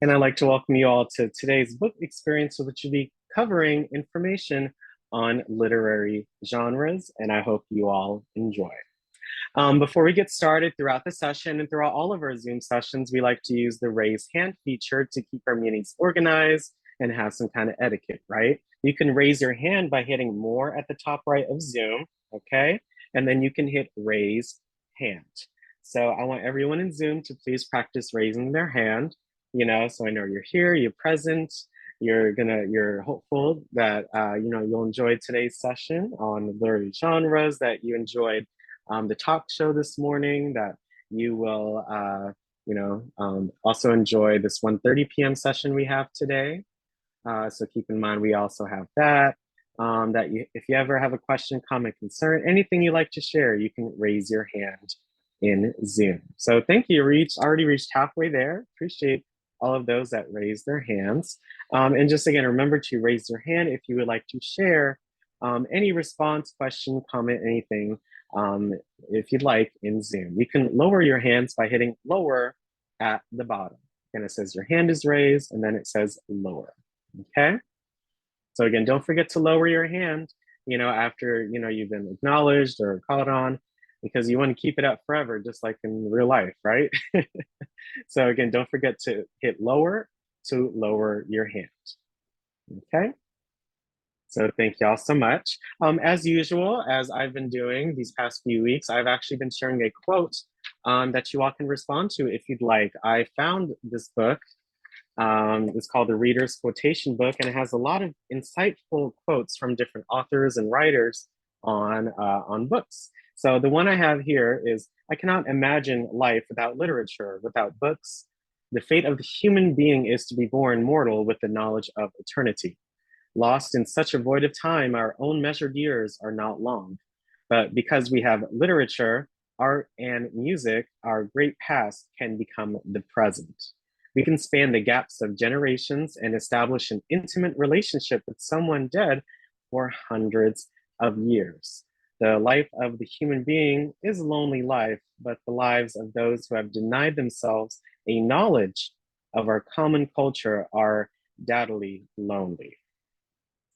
And I'd like to welcome you all to today's book experience, which will be covering information on literary genres, and I hope you all enjoy. Before we get started, throughout the session and throughout all of our Zoom sessions, we like to use the raise hand feature to keep our meetings organized and have some kind of etiquette, right? You can raise your hand by hitting more at the top right of Zoom, okay? And then you can hit raise hand. So I want everyone in Zoom to please practice raising their hand, so I know you're here, you're present, you're hopeful that you'll enjoy today's session on literary genres, that you enjoyed the talk show this morning, that you will also enjoy this 1:30 p.m. session we have today. So keep in mind we also have that. If you ever have a question, comment, concern, anything you'd like to share, you can raise your hand in Zoom. So thank you. Already reached halfway there. Appreciate all of those that raised their hands. And just again, remember to raise your hand if you would like to share any response, question, comment, anything, if you'd like in Zoom. You can lower your hands by hitting lower at the bottom. And it says your hand is raised, and then it says lower. Okay. So again, don't forget to lower your hand, after, you've been acknowledged or called on, because you want to keep it up forever, just like in real life, right? So again, don't forget to hit lower to lower your hand. Okay. So thank y'all so much. As usual, as I've been doing these past few weeks, I've actually been sharing a quote that you all can respond to if you'd like. I found this book. It's called the Reader's Quotation Book, and it has a lot of insightful quotes from different authors and writers on books. So the one I have here is, I cannot imagine life without literature, without books. The fate of the human being is to be born mortal with the knowledge of eternity. Lost in such a void of time, our own measured years are not long. But because we have literature, art, and music, our great past can become the present. We can span the gaps of generations and establish an intimate relationship with someone dead for hundreds of years. The life of the human being is a lonely life, but the lives of those who have denied themselves a knowledge of our common culture are doubtedly lonely.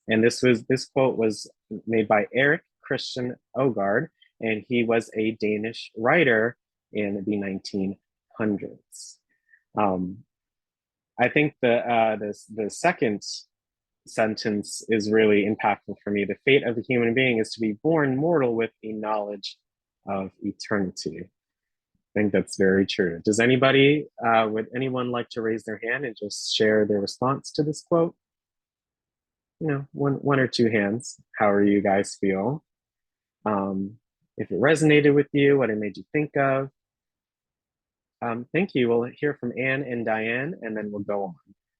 And this quote was made by Erik Christian Aagaard, and he was a Danish writer in the 1900s. I think the second sentence is really impactful for me. The fate of the human being is to be born mortal with a knowledge of eternity. I think that's very true. Does would anyone like to raise their hand and just share their response to this quote? One or two hands, however you guys feel. If it resonated with you, what it made you think of. Thank you. We'll hear from Anne and Diane, and then we'll go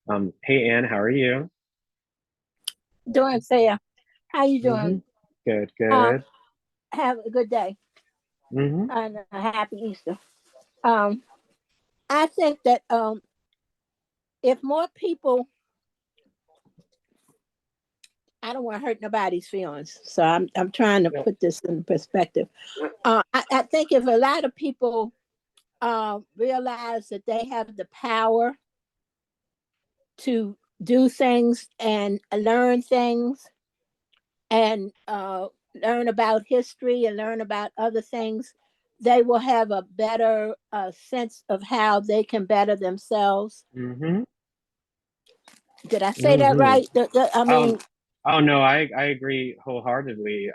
on. Hey, Anne, how are you? Doing fair. How you doing? Good, good. Have a good day and a happy Easter. Um, I think that if more people, I don't want to hurt nobody's feelings, so I'm trying to put this in perspective. I think if a lot of people realize that they have the power to do things and learn things and learn about history and learn about other things, they will have a better sense of how they can better themselves. Did I say that right? I mean, oh no, I agree wholeheartely.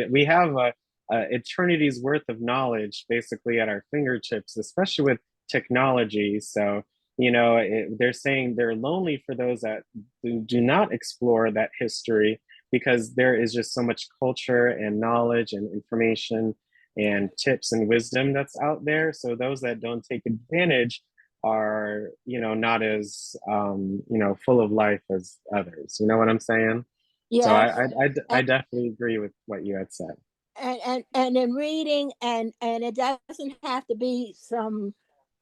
We have a eternity's worth of knowledge basically at our fingertips, especially with technology. So they're saying they're lonely for those that do not explore that history, because there is just so much culture and knowledge and information and tips and wisdom that's out there. So those that don't take advantage are, not as, full of life as others. You know what I'm saying? So yes. I definitely agree with what you had said. And in reading, and it doesn't have to be some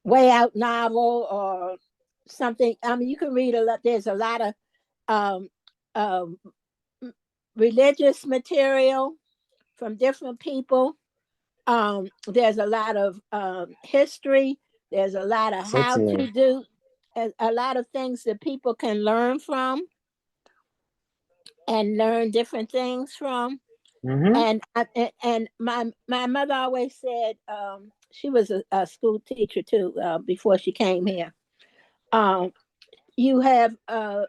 way out novel or something. I mean, you can read a lot. There's a lot of um, um, religious material from different people. There's a lot of history. There's a lot of how Certainly. to do. a lot of things that people can learn from and learn different things from. Mm-hmm. And my mother always said, she was a school teacher too, before she came here. Um, you have uh,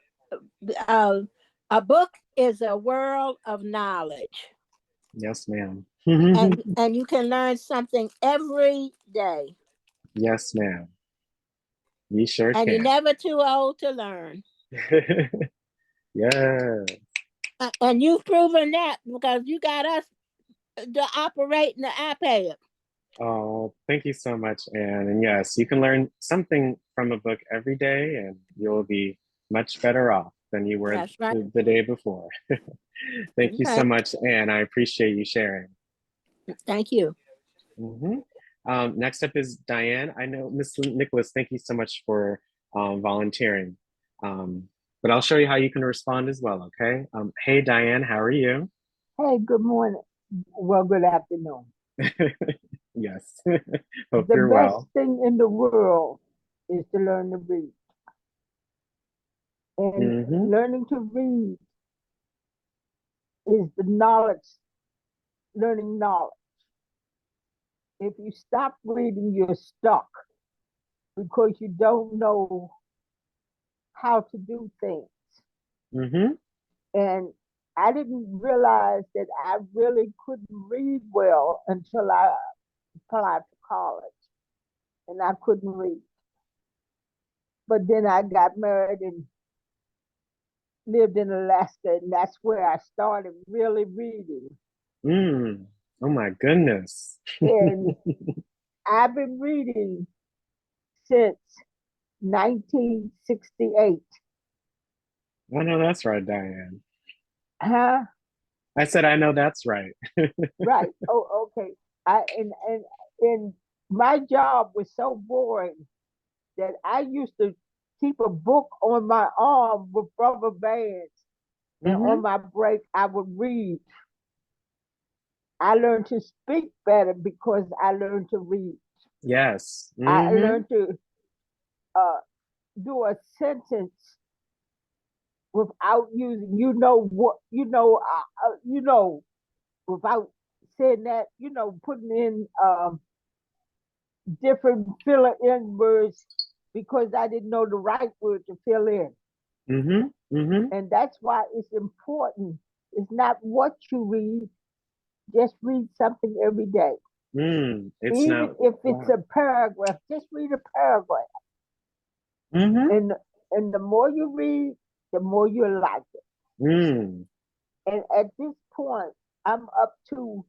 a book is a world of knowledge, Yes, ma'am. and you can learn something every day, Yes, ma'am. We sure and you're can. never too old to learn. Yeah. And you've proven that because you got us to operate in the iPad. Oh, thank you so much, Anne. And yes, you can learn something from a book every day, and you'll be much better off than you were That's right. the day before. Thank you so Okay. much, Anne. I appreciate you sharing. Thank you. Mhm. Next up is Diane. I know, Miss Nicholas, thank you so much for volunteering. But I'll show you how you can respond as well, okay? Hey, Diane, how are you? Hey, good morning. Well, good afternoon. Yes, hope The you're best well. thing in the world is to learn to read. And Hmm. learning to read is the knowledge, learning knowledge. If you stop reading, you're stuck because you don't know how to do things. Hmm. And I didn't realize that I really couldn't read well until I applied to college and I couldn't read. But then I got married and lived in Alaska, and that's where I started really reading. Mm. Oh my goodness. And I've been reading since 1968. I know that's right, Diane. Huh? I said I know that's right. Right. Oh, okay. And my job was so boring that I used to keep a book on my arm with rubber bands, and Hmm. on my break I would read. I learned to speak better because I learned to read. Yes. I Hmm. learned to uh, do a sentence without using, without saying that, putting in different filler in words because I didn't know the right word to fill in. Hmm. Hmm. And that's why it's important. It's not what you read, just read something every day. Mm. It's Even not, if it's wow. a paragraph, just read a paragraph. Hmm. And the more you read, the more you like it. Mm. And at this point, I'm up to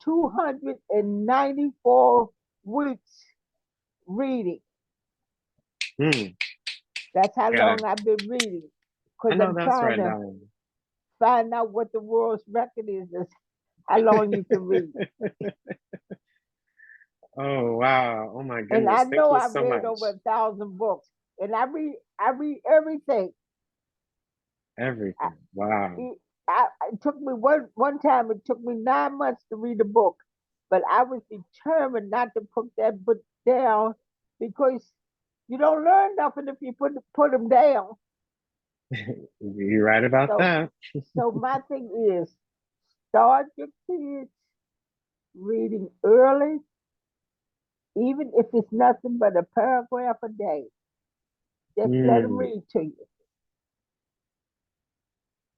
294 weeks reading. Mm. That's how Yeah, long I've been reading. I Because know I'm that's trying right, to Diane. find out what the world's record is how long you can read. Oh wow. Oh my And I goodness. Thank know you I've so read much. over 1,000 books. And I read everything. I, Everything. Wow. it took me one time, it took me 9 months to read a book, but I was determined not to put that book down because you don't learn nothing if you put them down. You're right about So, that. so my thing is start your kids reading early, even if it's nothing but a paragraph a day. Just let them Mm. read to you.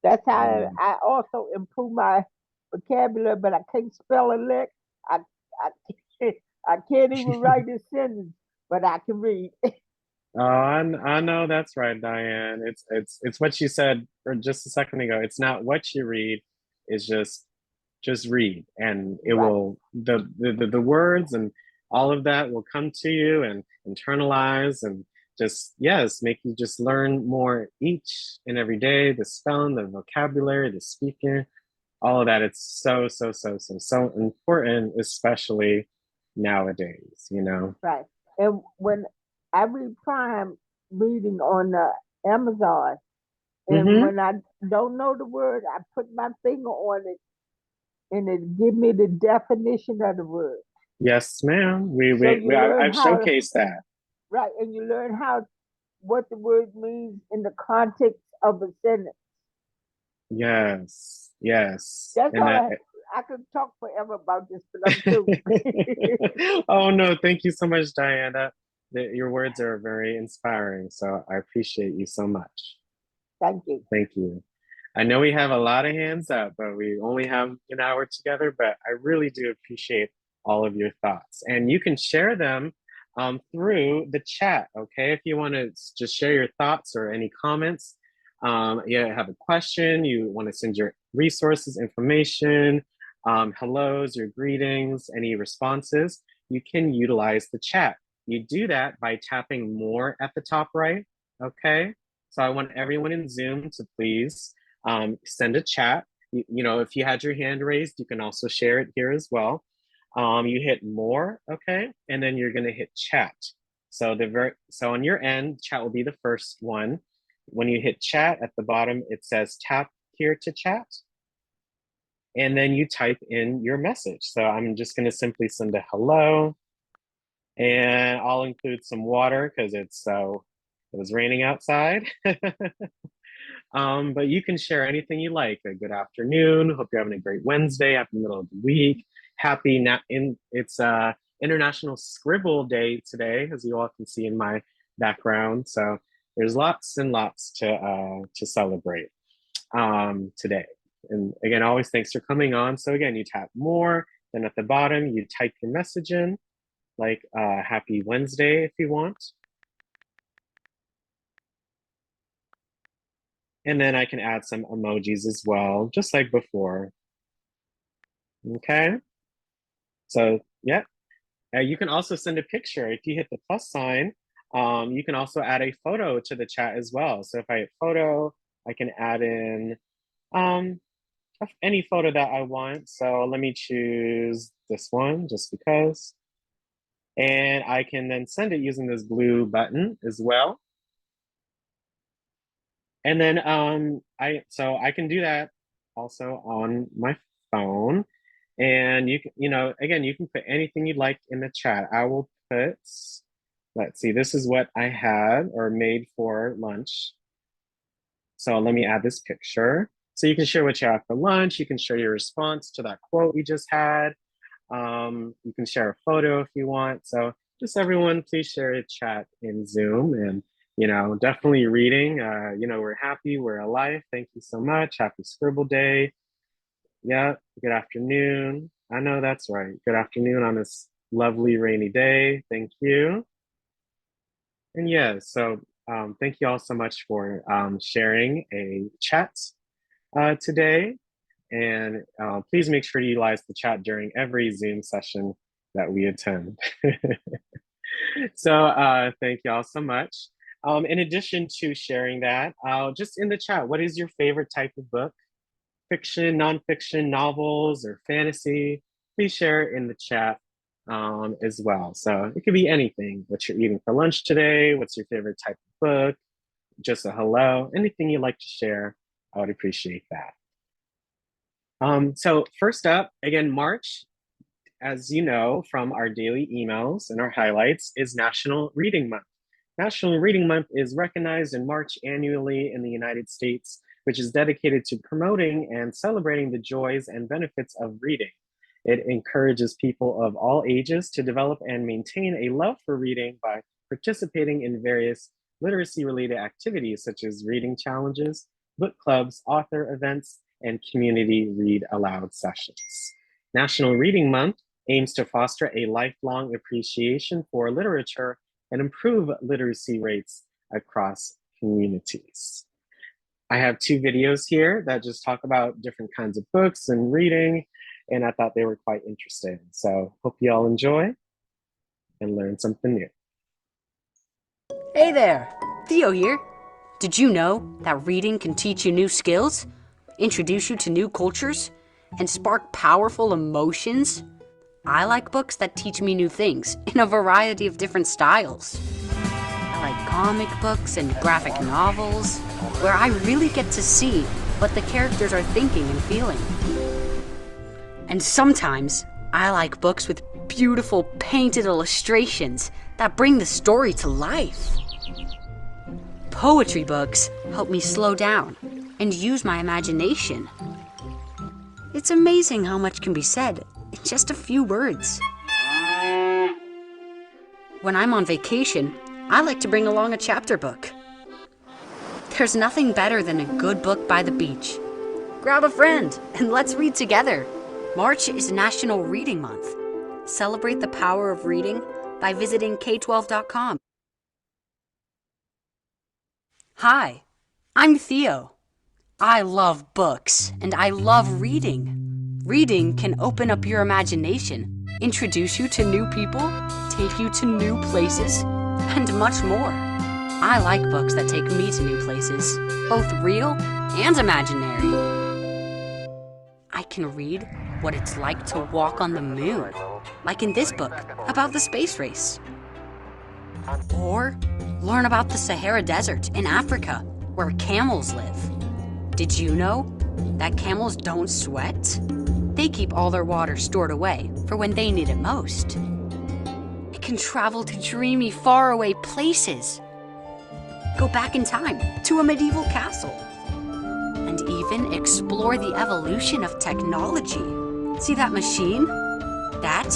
That's how Mm. I also improve my vocabulary, but I can't spell a lick. I, I, can't, I can't even write a sentence, but I can read. Oh, I know that's right, Diane. It's what you said or just a second ago. It's not what you read, it's just read, and it Right, will the words and all of that will come to you and internalize and just yes, make you just learn more each and every day, the spelling, the vocabulary, the speaking, all of that. It's so important, especially nowadays, you know. right. And when I read Prime reading on Amazon, and Mm-hmm. when I don't know the word, I put my finger on it, and it give me the definition of the word. Yes, ma'am. So you learn I've how, showcased that. right, and you learn how what the word means in the context of a sentence. Yes, yes. That's And all that, I could talk forever about this, but I'm through. oh no, thank you so much, Diana. Your words are very inspiring, so I appreciate you so much. Thank you. Thank you. I know we have a lot of hands up, but we only have an hour together, but I really do appreciate all of your thoughts. And you can share them through the chat, okay? If you want to just share your thoughts or any comments, you have a question, you want to send your resources, information, hellos, your greetings, any responses, you can utilize the chat. You do that by tapping more at the top right, okay? So I want everyone in Zoom to please send a chat. You know, if you had your hand raised, you can also share it here as well. You hit more, okay? And then you're gonna hit chat. So so on your end, chat will be the first one. When you hit chat at the bottom, it says tap here to chat. And then you type in your message. So I'm just gonna simply send a hello. And I'll include some water because it was raining outside. But you can share anything you like. A good afternoon. Hope you're having a great Wednesday, happy middle of the week. It's International Scribble Day today, as you all can see in my background. So there's lots and lots to celebrate today. And again, always thanks for coming on. So again, you tap more, then at the bottom, you type your message in, like happy Wednesday if you want. And then I can add some emojis as well, just like before. Okay. So yeah, you can also send a picture. If you hit the plus sign, you can also add a photo to the chat as well. So if I hit photo, I can add in any photo that I want. So let me choose this one just because. And I can then send it using this blue button as well. And then I can do that also on my phone. And you can, again, you can put anything you'd like in the chat. I will put, let's see, this is what I had or made for lunch. So let me add this picture. So you can share what you had for lunch. You can share your response to that quote we just had. You can share a photo if you want. So just everyone, please share a chat in Zoom and definitely reading. We're happy, we're alive. Thank you so much. Happy Scribble Day. Yeah, good afternoon. I know that's right. Good afternoon on this lovely rainy day. Thank you. And yeah, so thank you all so much for sharing a chat today. And please make sure to utilize the chat during every Zoom session that we attend. So thank you all so much. In addition to sharing that, just in the chat, what is your favorite type of book? Fiction, nonfiction, novels, or fantasy? Please share it in the chat as well. So it could be anything. What you're eating for lunch today? What's your favorite type of book? Just a hello, anything you'd like to share, I would appreciate that. So first up, again, March, as you know from our daily emails and our highlights, is National Reading Month. National Reading Month is recognized in March annually in the United States, which is dedicated to promoting and celebrating the joys and benefits of reading. It encourages people of all ages to develop and maintain a love for reading by participating in various literacy-related activities such as reading challenges, book clubs, author events, and community read aloud sessions. National Reading Month aims to foster a lifelong appreciation for literature and improve literacy rates across communities. I have 2 videos here that just talk about different kinds of books and reading, and I thought they were quite interesting. So hope you all enjoy and learn something new. Hey there, Theo here. Did you know that reading can teach you new skills, introduce you to new cultures, and spark powerful emotions? I like books that teach me new things in a variety of different styles. I like comic books and graphic novels, where I really get to see what the characters are thinking and feeling. And sometimes I like books with beautiful painted illustrations that bring the story to life. Poetry books help me slow down and use my imagination. It's amazing how much can be said in just a few words. When I'm on vacation, I like to bring along a chapter book. There's nothing better than a good book by the beach. Grab a friend and let's read together. March is National Reading Month. Celebrate the power of reading by visiting k12.com. Hi, I'm Theo. I love books and I love reading. Reading can open up your imagination, introduce you to new people, take you to new places, and much more. I like books that take me to new places, both real and imaginary. I can read what it's like to walk on the moon, like in this book about the space race. Or learn about the Sahara Desert in Africa, where camels live. Did you know that camels don't sweat? They keep all their water stored away for when they need it most. It can travel to dreamy, faraway places. Go back in time to a medieval castle. And even explore the evolution of technology. See that machine? That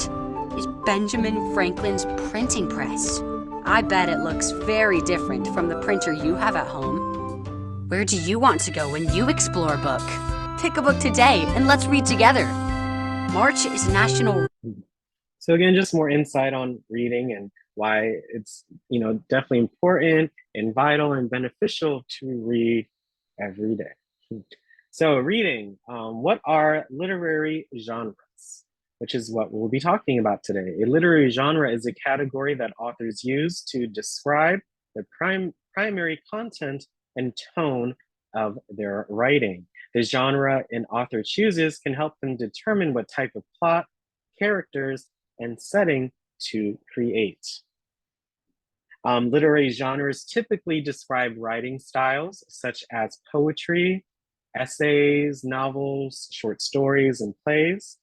is Benjamin Franklin's printing press. I bet it looks very different from the printer you have at home. Where do you want to go when you explore a book? Pick a book today and let's read together. March is National... So again, just more insight on reading and why it's, definitely important and vital and beneficial to read every day. So reading, what are literary genres? Which is what we'll be talking about today. A literary genre is a category that authors use to describe the primary content and tone of their writing. The genre an author chooses can help them determine what type of plot, characters, and setting to create. Literary genres typically describe writing styles such as poetry, essays, novels, short stories, and plays.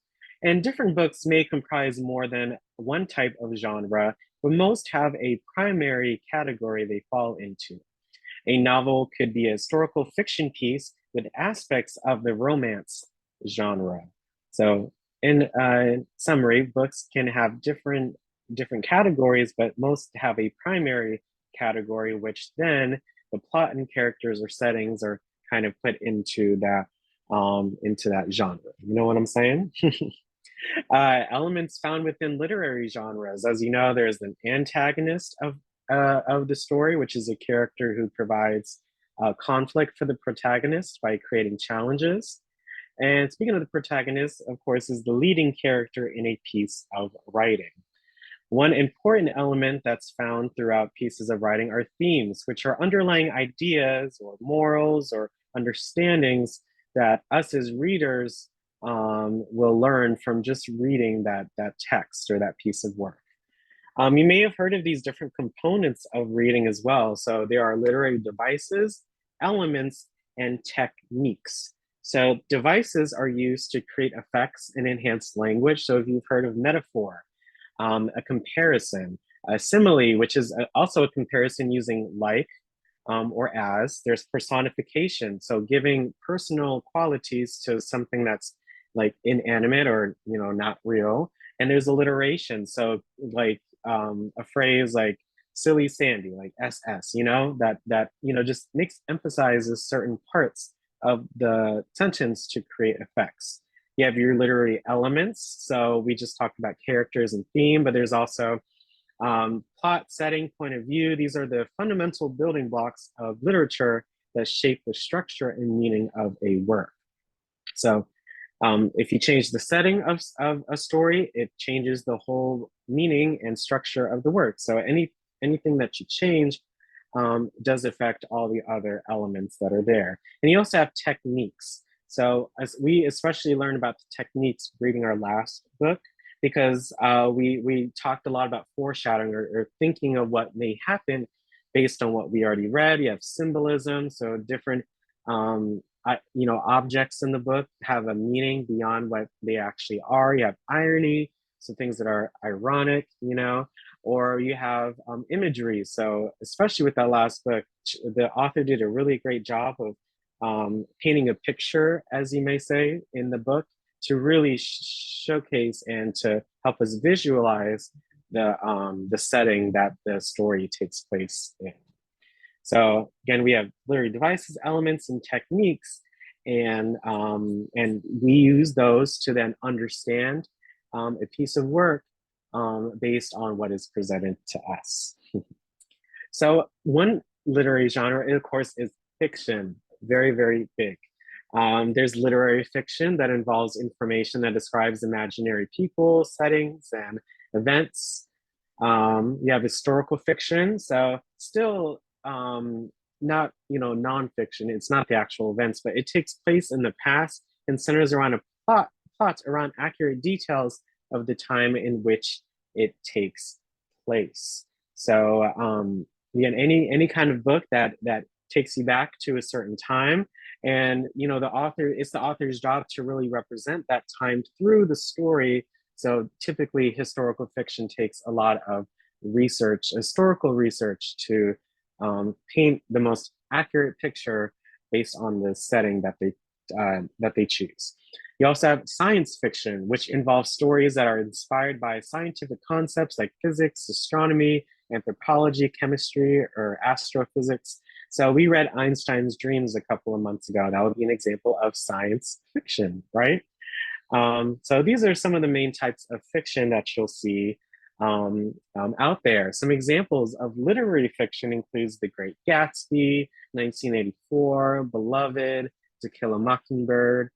And different books may comprise more than one type of genre, but most have a primary category they fall into. A novel could be a historical fiction piece with aspects of the romance genre. So in summary, books can have different categories, but most have a primary category, which then the plot and characters or settings are kind of put into that genre. You know what I'm saying? Elements found within literary genres. As you know, there's an antagonist of the story, which is a character who provides conflict for the protagonist by creating challenges. And speaking of the protagonist, of course, is the leading character in a piece of writing. One important element that's found throughout pieces of writing are themes, which are underlying ideas or morals or understandings that us as readers will learn from just reading that text or that piece of work. You may have heard of these different components of reading as well. So there are literary devices, elements, and techniques. So devices are used to create effects and enhance language. So if you've heard of metaphor, a comparison, a simile, which is also a comparison using like or as. There's personification, so giving personal qualities to something that's like inanimate or not real. And there's alliteration, so like a phrase like silly Sandy, like SS, that just emphasizes certain parts of the sentence to create effects. You have your literary elements. So we just talked about characters and theme, but there's also plot, setting, point of view. These are the fundamental building blocks of literature that shape the structure and meaning of a work. So if you change the setting of a story, it changes the whole meaning and structure of the work. So anything that you change does affect all the other elements that are there. And you also have techniques. So as we especially learned about the techniques reading our last book, because we talked a lot about foreshadowing or thinking of what may happen based on what we already read. You have symbolism, so different objects in the book have a meaning beyond what they actually are. You have irony, so things that are ironic, or you have imagery. So especially with that last book, the author did a really great job of painting a picture, as you may say, in the book to really showcase and to help us visualize the setting that the story takes place in. So again, we have literary devices, elements, and techniques, and we use those to then understand a piece of work based on what is presented to us. So one literary genre, of course, is fiction. Very, very big. There's literary fiction that involves information that describes imaginary people, settings, and events. You have historical fiction, so still not nonfiction. It's not the actual events, but it takes place in the past and centers around a plot around accurate details of the time in which it takes place. So again, any kind of book that takes you back to a certain time, and it's the author's job to really represent that time through the story. So typically historical fiction takes a lot of historical research to paint the most accurate picture based on the setting that they choose. You also have science fiction, which involves stories that are inspired by scientific concepts like physics, astronomy, anthropology, chemistry, or astrophysics. So we read Einstein's Dreams a couple of months ago. That would be an example of science fiction, right? So these are some of the main types of fiction that you'll see out there. Some examples of literary fiction includes The Great Gatsby, 1984, Beloved, To Kill a Mockingbird.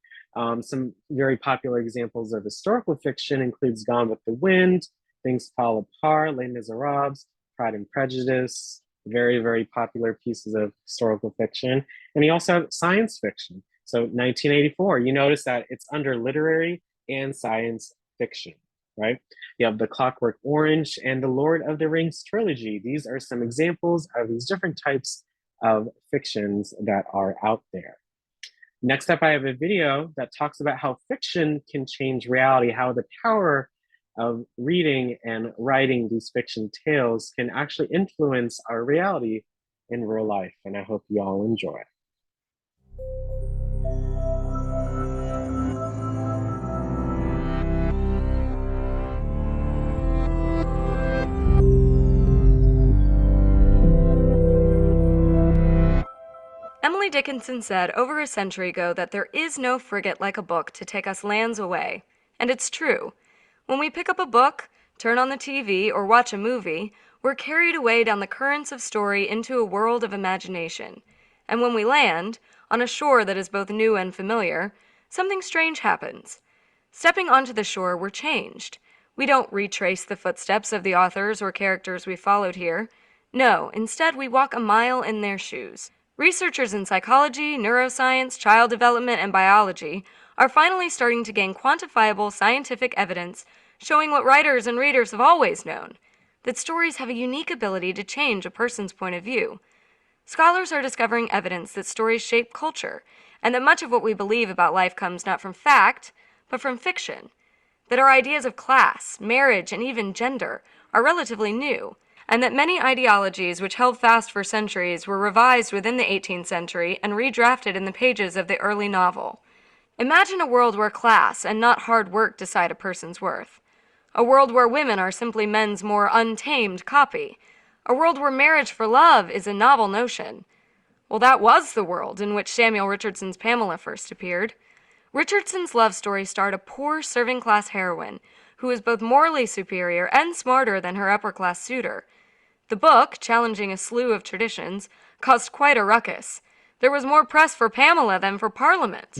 Some very popular examples of historical fiction includes Gone with the Wind, Things Fall Apart, Les Miserables, Pride and Prejudice, very, very popular pieces of historical fiction. And you also have science fiction. So 1984, you notice that it's under literary and science fiction, right? You have The Clockwork Orange and the Lord of the Rings trilogy. These are some examples of these different types of fictions that are out there. Next up, I have a video that talks about how fiction can change reality, how the power of reading and writing these fiction tales can actually influence our reality in real life. And I hope you all enjoy. Emily Dickinson said over a century ago that there is no frigate like a book to take us lands away. And it's true. When we pick up a book, turn on the TV, or watch a movie, we're carried away down the currents of story into a world of imagination. And when we land, on a shore that is both new and familiar, something strange happens. Stepping onto the shore, we're changed. We don't retrace the footsteps of the authors or characters we followed here. No, instead we walk a mile in their shoes. Researchers in psychology, neuroscience, child development, and biology are finally starting to gain quantifiable scientific evidence showing what writers and readers have always known, that stories have a unique ability to change a person's point of view. Scholars are discovering evidence that stories shape culture, and that much of what we believe about life comes not from fact, but from fiction. That our ideas of class, marriage, and even gender are relatively new, and that many ideologies which held fast for centuries were revised within the 18th century and redrafted in the pages of the early novel. Imagine a world where class and not hard work decide a person's worth. A world where women are simply men's more untamed copy. A world where marriage for love is a novel notion. Well, that was the world in which Samuel Richardson's Pamela first appeared. Richardson's love story starred a poor serving-class heroine who was both morally superior and smarter than her upper-class suitor. The book, challenging a slew of traditions, caused quite a ruckus. There was more press for Pamela than for Parliament.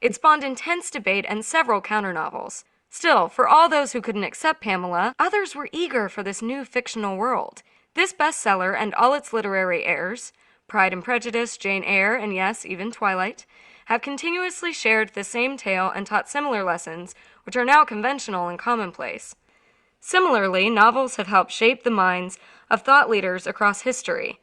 It spawned intense debate and several counter-novels. Still, for all those who couldn't accept Pamela, others were eager for this new fictional world. This bestseller and all its literary heirs, Pride and Prejudice, Jane Eyre, and yes, even Twilight, have continuously shared the same tale and taught similar lessons, which are now conventional and commonplace. Similarly, novels have helped shape the minds of thought leaders across history.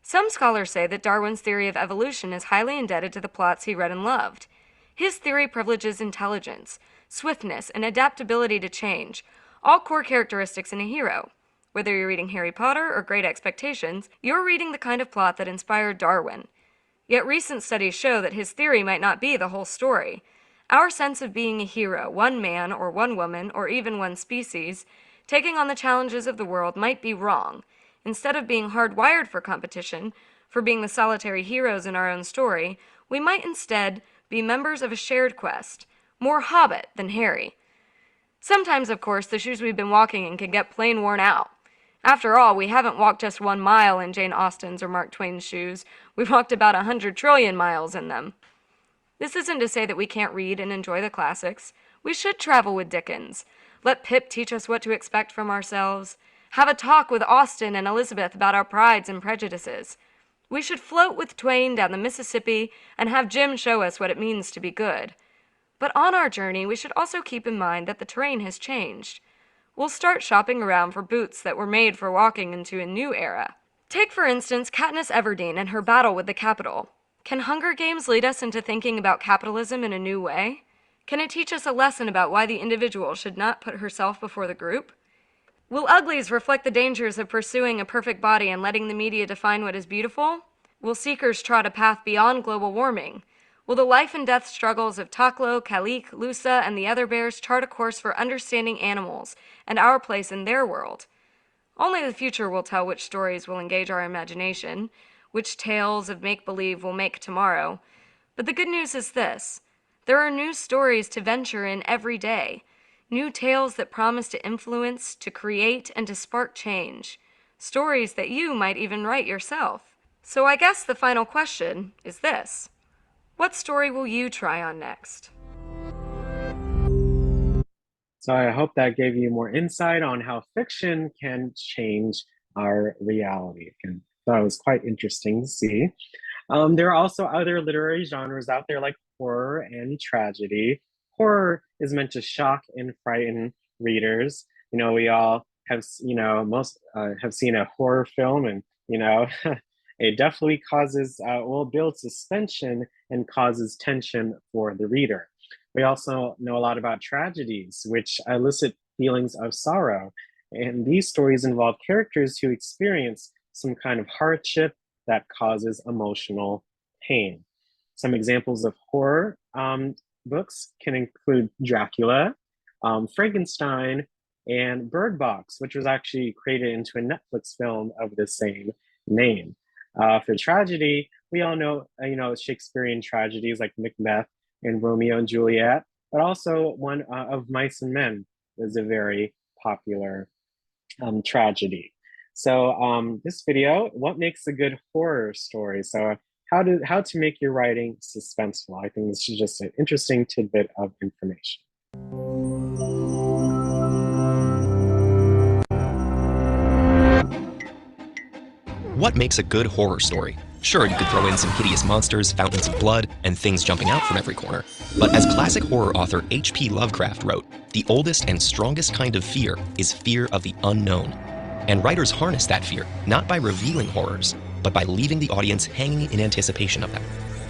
Some scholars say that Darwin's theory of evolution is highly indebted to the plots he read and loved. His theory privileges intelligence, swiftness, and adaptability to change, all core characteristics in a hero. Whether you're reading Harry Potter or Great Expectations, you're reading the kind of plot that inspired Darwin. Yet recent studies show that his theory might not be the whole story. Our sense of being a hero, one man or one woman or even one species, taking on the challenges of the world might be wrong. Instead of being hardwired for competition, for being the solitary heroes in our own story, we might instead be members of a shared quest, more Hobbit than Harry. Sometimes, of course, the shoes we've been walking in can get plain worn out. After all, we haven't walked just 1 mile in Jane Austen's or Mark Twain's shoes. We've walked about 100 trillion miles in them. This isn't to say that we can't read and enjoy the classics. We should travel with Dickens. Let Pip teach us what to expect from ourselves. Have a talk with Austen and Elizabeth about our prides and prejudices. We should float with Twain down the Mississippi and have Jim show us what it means to be good. But on our journey, we should also keep in mind that the terrain has changed. We'll start shopping around for boots that were made for walking into a new era. Take, for instance, Katniss Everdeen and her battle with the Capitol. Can Hunger Games lead us into thinking about capitalism in a new way? Can it teach us a lesson about why the individual should not put herself before the group? Will Uglies reflect the dangers of pursuing a perfect body and letting the media define what is beautiful? Will Seekers trot a path beyond global warming? Will the life and death struggles of Taklo, Kalik, Lusa, and the other bears chart a course for understanding animals and our place in their world? Only the future will tell which stories will engage our imagination, which tales of make-believe will make tomorrow. But the good news is this: there are new stories to venture in every day, new tales that promise to influence, to create, and to spark change, stories that you might even write yourself. So I guess the final question is this: what story will you try on next? So I hope that gave you more insight on how fiction can change our reality. And that was quite interesting to see. There are also other literary genres out there like horror and tragedy. Horror is meant to shock and frighten readers. We all have, most have seen a horror film, and, it definitely causes, will build suspension and causes tension for the reader. We also know a lot about tragedies, which elicit feelings of sorrow. And these stories involve characters who experience some kind of hardship that causes emotional pain. Some examples of horror books can include Dracula, Frankenstein, and Bird Box, which was actually created into a Netflix film of the same name. For tragedy, we all know, Shakespearean tragedies like Macbeth and Romeo and Juliet, but also one of Mice and Men was a very popular tragedy. So this video, what makes a good horror story? So how to make your writing suspenseful? I think this is just an interesting tidbit of information. What makes a good horror story? Sure, you could throw in some hideous monsters, fountains of blood, and things jumping out from every corner. But as classic horror author H.P. Lovecraft wrote, the oldest and strongest kind of fear is fear of the unknown. And writers harness that fear, not by revealing horrors, but by leaving the audience hanging in anticipation of them.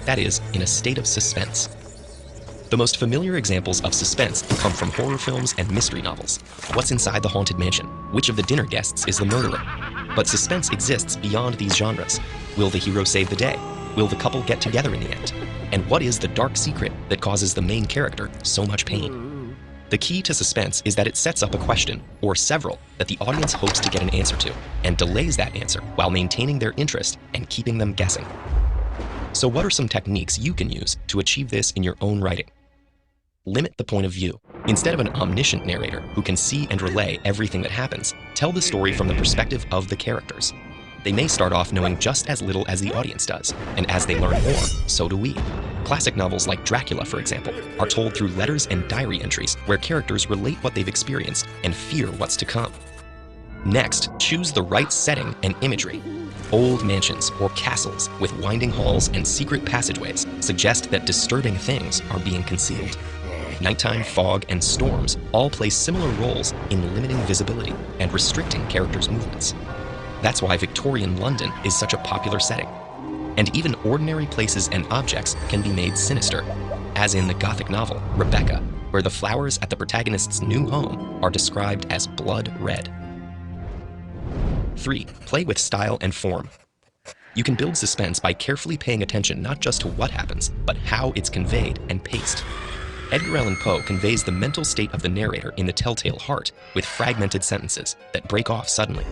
That is, in a state of suspense. The most familiar examples of suspense come from horror films and mystery novels. What's inside the haunted mansion? Which of the dinner guests is the murderer? But suspense exists beyond these genres. Will the hero save the day? Will the couple get together in the end? And what is the dark secret that causes the main character so much pain? The key to suspense is that it sets up a question, or several, that the audience hopes to get an answer to, and delays that answer while maintaining their interest and keeping them guessing. So what are some techniques you can use to achieve this in your own writing? Limit the point of view. Instead of an omniscient narrator who can see and relay everything that happens, tell the story from the perspective of the characters. They may start off knowing just as little as the audience does, and as they learn more, so do we. Classic novels like Dracula, for example, are told through letters and diary entries where characters relate what they've experienced and fear what's to come. Next, choose the right setting and imagery. Old mansions or castles with winding halls and secret passageways suggest that disturbing things are being concealed. Nighttime fog and storms all play similar roles in limiting visibility and restricting characters' movements. That's why Victorian London is such a popular setting. And even ordinary places and objects can be made sinister, as in the Gothic novel Rebecca, where the flowers at the protagonist's new home are described as blood red. 3. Play with style and form. You can build suspense by carefully paying attention not just to what happens, but how it's conveyed and paced. Edgar Allan Poe conveys the mental state of the narrator in The Telltale Heart with fragmented sentences that break off suddenly.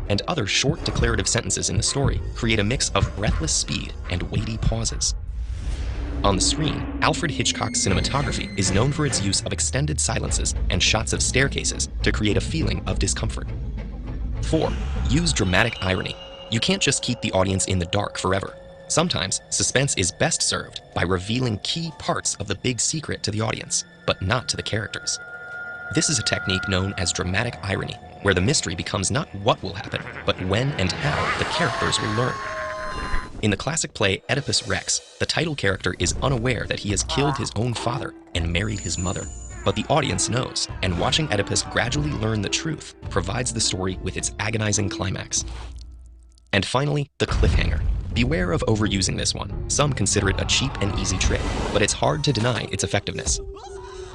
And other short declarative sentences in the story create a mix of breathless speed and weighty pauses. On the screen, Alfred Hitchcock's cinematography is known for its use of extended silences and shots of staircases to create a feeling of discomfort. 4. Use dramatic irony. You can't just keep the audience in the dark forever. Sometimes, suspense is best served by revealing key parts of the big secret to the audience, but not to the characters. This is a technique known as dramatic irony, where the mystery becomes not what will happen, but when and how the characters will learn. In the classic play Oedipus Rex, the title character is unaware that he has killed his own father and married his mother. But the audience knows, and watching Oedipus gradually learn the truth provides the story with its agonizing climax. And finally, the cliffhanger. Beware of overusing this one. Some consider it a cheap and easy trick, but it's hard to deny its effectiveness.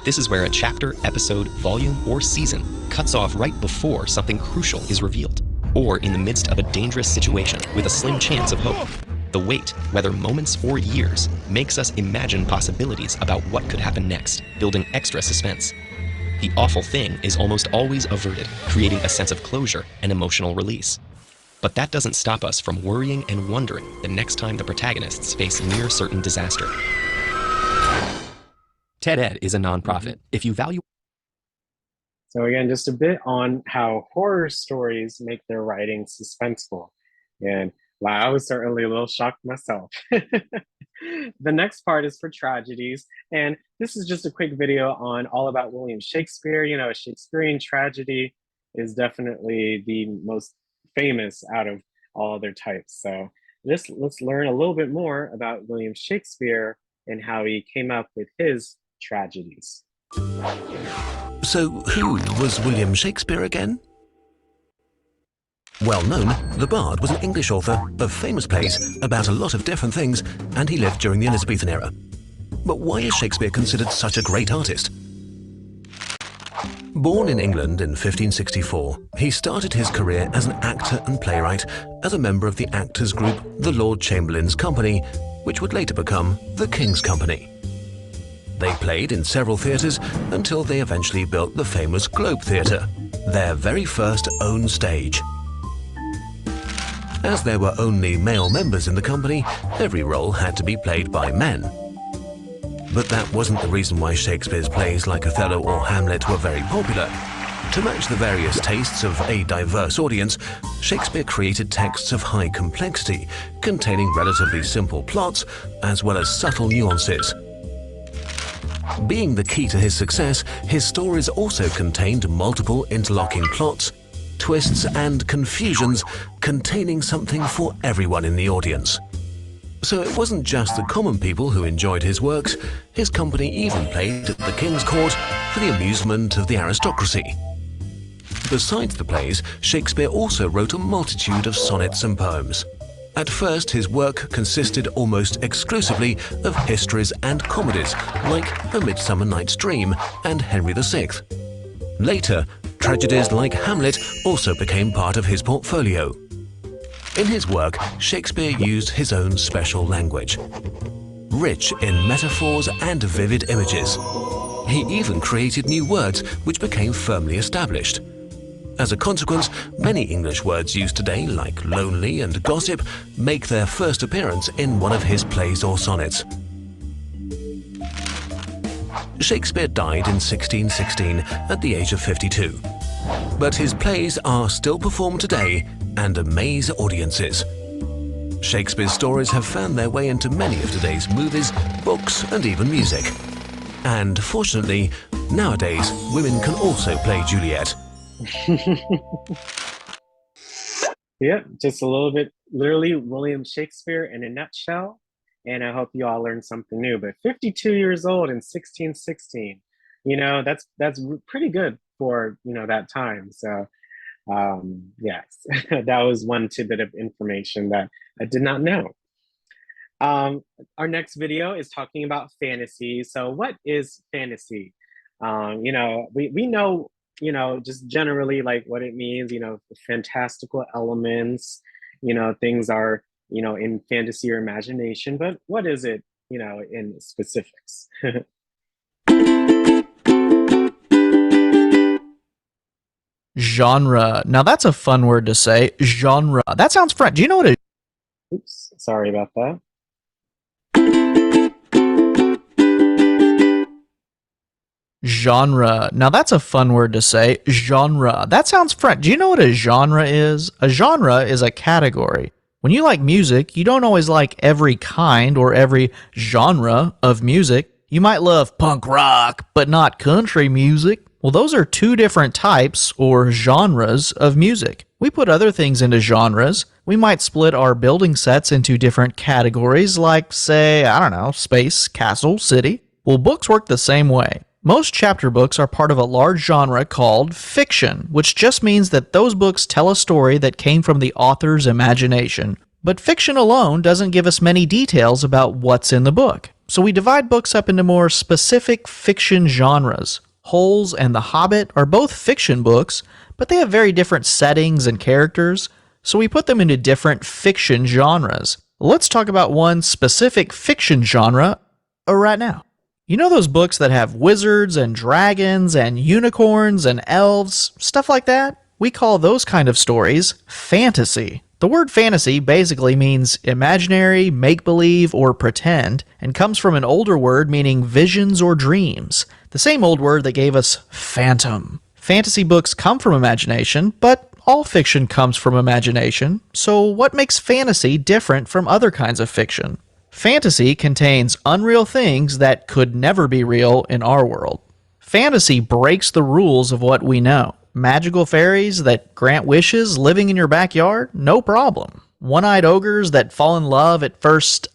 This is where a chapter, episode, volume, or season cuts off right before something crucial is revealed, or in the midst of a dangerous situation with a slim chance of hope. The wait, whether moments or years, makes us imagine possibilities about what could happen next, building extra suspense. The awful thing is almost always averted, creating a sense of closure and emotional release. But that doesn't stop us from worrying and wondering the next time the protagonists face near certain disaster. TED-Ed is a nonprofit. If you value... So again, just a bit on how horror stories make their writing suspenseful. And wow, I was certainly a little shocked myself. The next part is for tragedies. And this is just a quick video on all about William Shakespeare. You know, a Shakespearean tragedy is definitely the most famous out of all other types. So let's learn a little bit more about William Shakespeare and how he came up with his tragedies. So who was William Shakespeare again? Well known, the Bard was an English author of famous plays about a lot of different things, and he lived during the Elizabethan era. But why is Shakespeare considered such a great artist? Born in England in 1564, he started his career as an actor and playwright as a member of the actors group the Lord Chamberlain's Company, which would later become the King's Company. They played in several theatres until they eventually built the famous Globe Theatre, their very first own stage. As there were only male members in the company, every role had to be played by men. But that wasn't the reason why Shakespeare's plays like Othello or Hamlet were very popular. To match the various tastes of a diverse audience, Shakespeare created texts of high complexity, containing relatively simple plots, as well as subtle nuances. Being the key to his success, his stories also contained multiple interlocking plots, twists and confusions, containing something for everyone in the audience. So it wasn't just the common people who enjoyed his works, his company even played at the King's Court for the amusement of the aristocracy. Besides the plays, Shakespeare also wrote a multitude of sonnets and poems. At first, his work consisted almost exclusively of histories and comedies, like A Midsummer Night's Dream and Henry VI. Later, tragedies like Hamlet also became part of his portfolio. In his work, Shakespeare used his own special language, rich in metaphors and vivid images. He even created new words which became firmly established. As a consequence, many English words used today, like lonely and gossip, make their first appearance in one of his plays or sonnets. Shakespeare died in 1616 at the age of 52. But his plays are still performed today and amaze audiences. Shakespeare's stories have found their way into many of today's movies, books, and even music. And fortunately, nowadays, women can also play Juliet. Yep, just a little bit, literally William Shakespeare in a nutshell. And I hope you all learned something new. But 52 years old in 1616, you know, that's pretty good for, you know, that time. So yes, that was one tidbit of information that I did not know. Our next video is talking about fantasy. So what is fantasy? You know, we know just generally like what it means, fantastical elements, things are, in fantasy or imagination, but what is it, in specifics? Genre. Now that's a fun word to say. Genre. That sounds French. Do you know what a Oops, sorry about that. genre? Now that's a fun word to say. Genre. That sounds French. Do you know what a genre is? A genre is a category. When you like music, you don't always like every kind or every genre of music. You might love punk rock, but not country music. Well, those are two different types or genres of music. We put other things into genres. We might split our building sets into different categories like, say, I don't know, space, castle, city. Well, books work the same way. Most chapter books are part of a large genre called fiction, which just means that those books tell a story that came from the author's imagination. But fiction alone doesn't give us many details about what's in the book. So we divide books up into more specific fiction genres. Holes and The Hobbit are both fiction books, but they have very different settings and characters, so we put them into different fiction genres. Let's talk about one specific fiction genre right now. You know those books that have wizards and dragons and unicorns and elves, stuff like that? We call those kind of stories fantasy. The word fantasy basically means imaginary, make-believe, or pretend, and comes from an older word meaning visions or dreams, the same old word that gave us phantom. Fantasy books come from imagination, but all fiction comes from imagination, so what makes fantasy different from other kinds of fiction? Fantasy contains unreal things that could never be real in our world. Fantasy breaks the rules of what we know. Magical fairies that grant wishes living in your backyard? No problem. One-eyed ogres that fall in love at first,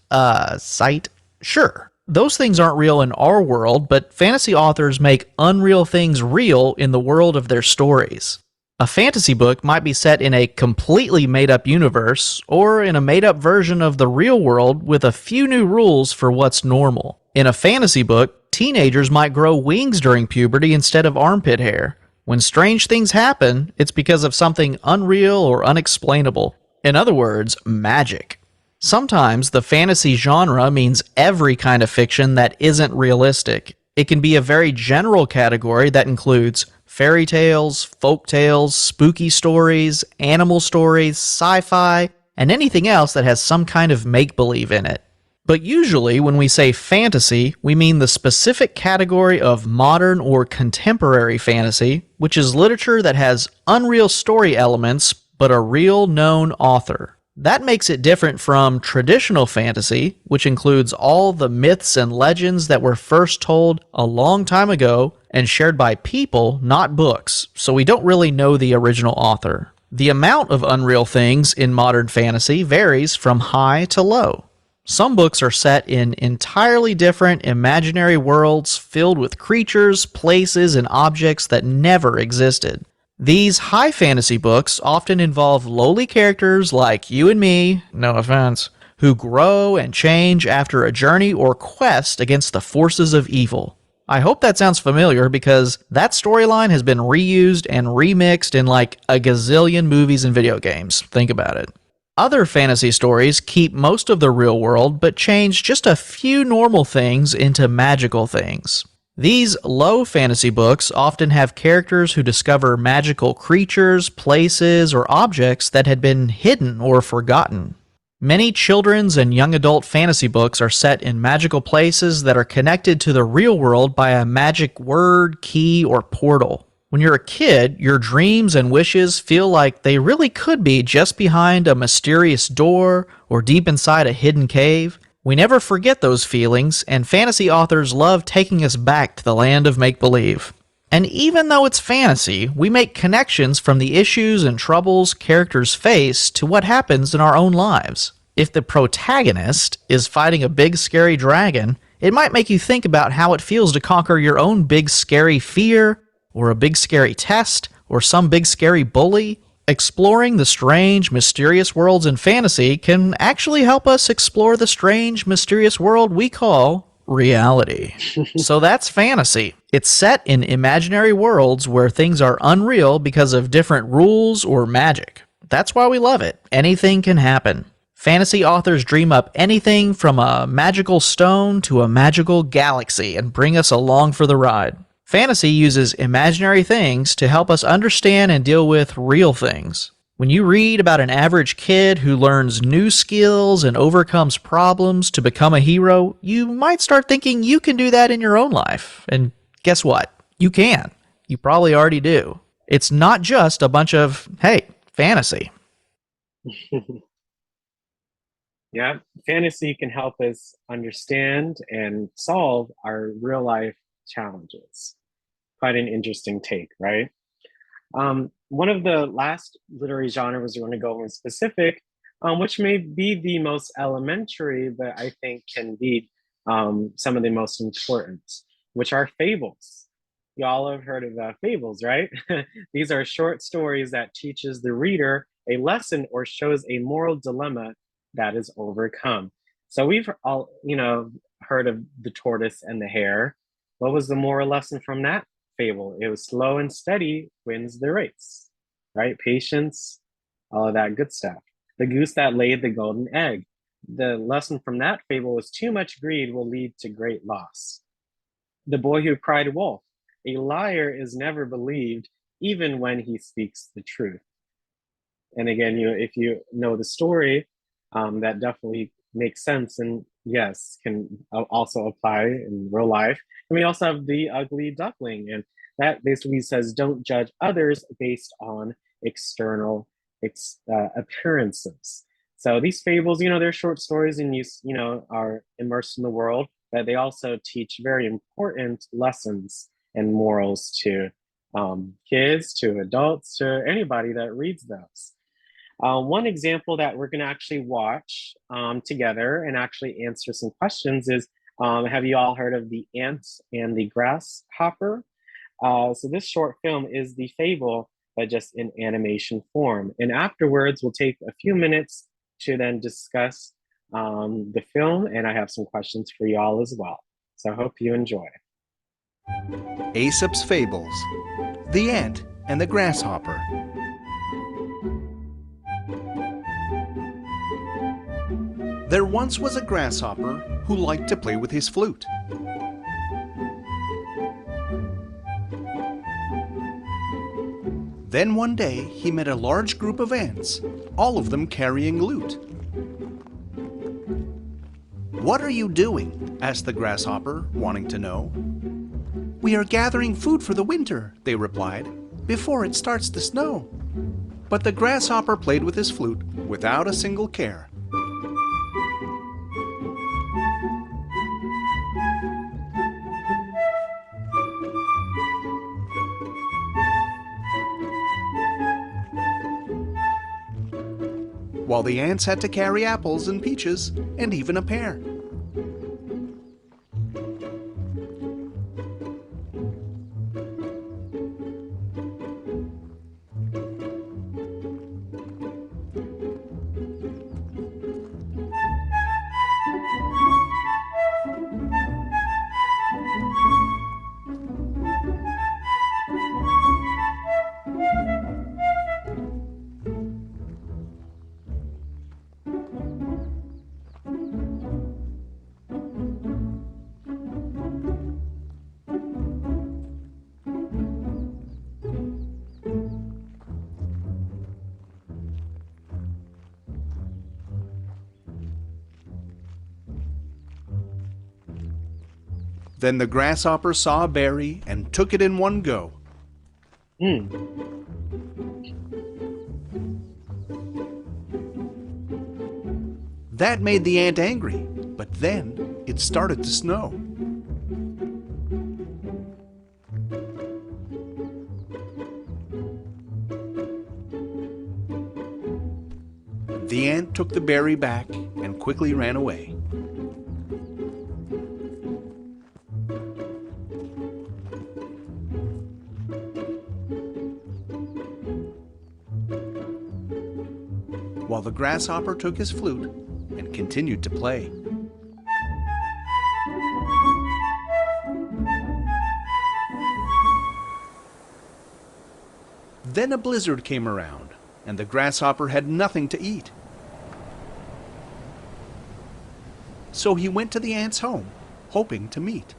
sight? Sure. Those things aren't real in our world, but fantasy authors make unreal things real in the world of their stories. A fantasy book might be set in a completely made-up universe, or in a made-up version of the real world with a few new rules for what's normal. In a fantasy book, teenagers might grow wings during puberty instead of armpit hair. When strange things happen, it's because of something unreal or unexplainable. In other words, magic. Sometimes the fantasy genre means every kind of fiction that isn't realistic. It can be a very general category that includes fairy tales, folk tales, spooky stories, animal stories, sci-fi, and anything else that has some kind of make-believe in it. But usually when we say fantasy, we mean the specific category of modern or contemporary fantasy, which is literature that has unreal story elements but a real known author. That makes it different from traditional fantasy, which includes all the myths and legends that were first told a long time ago and shared by people, not books, so we don't really know the original author. The amount of unreal things in modern fantasy varies from high to low. Some books are set in entirely different imaginary worlds filled with creatures, places, and objects that never existed. These high fantasy books often involve lowly characters like you and me, no offense, who grow and change after a journey or quest against the forces of evil. I hope that sounds familiar because that storyline has been reused and remixed in like a gazillion movies and video games. Think about it. Other fantasy stories keep most of the real world but change just a few normal things into magical things. These low fantasy books often have characters who discover magical creatures, places, or objects that had been hidden or forgotten. Many children's and young adult fantasy books are set in magical places that are connected to the real world by a magic word, key, or portal. When you're a kid, your dreams and wishes feel like they really could be just behind a mysterious door or deep inside a hidden cave. We never forget those feelings, and fantasy authors love taking us back to the land of make-believe. And even though it's fantasy, we make connections from the issues and troubles characters face to what happens in our own lives. If the protagonist is fighting a big scary dragon, it might make you think about how it feels to conquer your own big scary fear, or a big scary test, or some big scary bully. Exploring the strange, mysterious worlds in fantasy can actually help us explore the strange, mysterious world we call reality. So that's fantasy. It's set in imaginary worlds where things are unreal because of different rules or magic. That's why we love it. Anything can happen. Fantasy authors dream up anything from a magical stone to a magical galaxy and bring us along for the ride. Fantasy uses imaginary things to help us understand and deal with real things. When you read about an average kid who learns new skills and overcomes problems to become a hero, you might start thinking you can do that in your own life. And guess what? You can. You probably already do. It's not just a bunch of, hey, fantasy. Yeah, fantasy can help us understand and solve our real life challenges. Quite an interesting take, right? One of the last literary genres we're going to go in specific, which may be the most elementary, but I think can be some of the most important, which are fables. You all have heard of fables, right? These are short stories that teaches the reader a lesson or shows a moral dilemma that is overcome. So we've all, heard of the tortoise and the hare. What was the moral lesson from that fable? It was slow and steady wins the race, right? Patience, all of that good stuff. The goose that laid the golden egg. The lesson from that fable was too much greed will lead to great loss. The boy who cried wolf. A liar is never believed, even when he speaks the truth. And again, if you know the story, that definitely makes sense, and yes, can also apply in real life. And we also have the ugly duckling, and that basically says don't judge others based on external appearances. So these fables, they're short stories, and are immersed in the world, but they also teach very important lessons and morals to kids, to adults, to anybody that reads those. One example that we're going to actually watch together and actually answer some questions is, have you all heard of The Ant and the Grasshopper? So this short film is the fable, but just in animation form. And afterwards, we'll take a few minutes to then discuss the film, and I have some questions for you all as well. So I hope you enjoy. Aesop's Fables, The Ant and the Grasshopper. There once was a grasshopper who liked to play with his flute. Then one day he met a large group of ants, all of them carrying lute. "What are you doing?" asked the grasshopper, wanting to know. "We are gathering food for the winter," they replied, "before it starts to snow." But the grasshopper played with his flute without a single care. While the ants had to carry apples and peaches and even a pear. Then the grasshopper saw a berry and took it in one go. That made the ant angry, but then it started to snow. The ant took the berry back and quickly ran away. While the grasshopper took his flute and continued to play. Then a blizzard came around, and the grasshopper had nothing to eat. So he went to the ant's home, hoping to meet.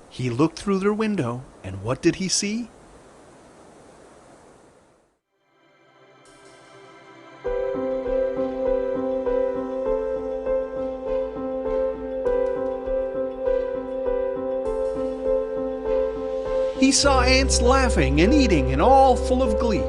He looked through their window, and what did he see? He saw ants laughing and eating and all full of glee.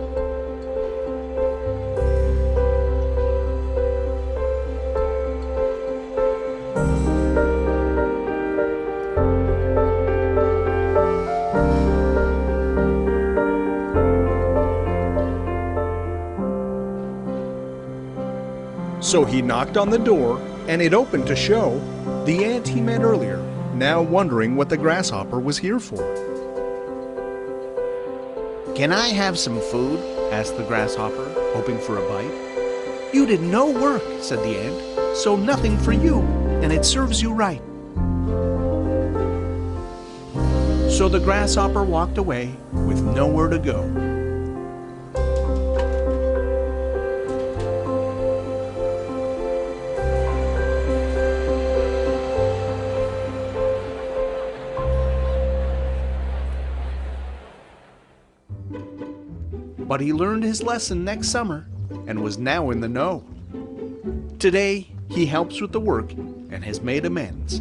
So he knocked on the door, and it opened to show the ant he met earlier, now wondering what the grasshopper was here for. "Can I have some food?" asked the grasshopper, hoping for a bite. "You did no work," said the ant, "so nothing for you, and it serves you right." So the grasshopper walked away with nowhere to go. But he learned his lesson next summer and was now in the know. Today, he helps with the work and has made amends.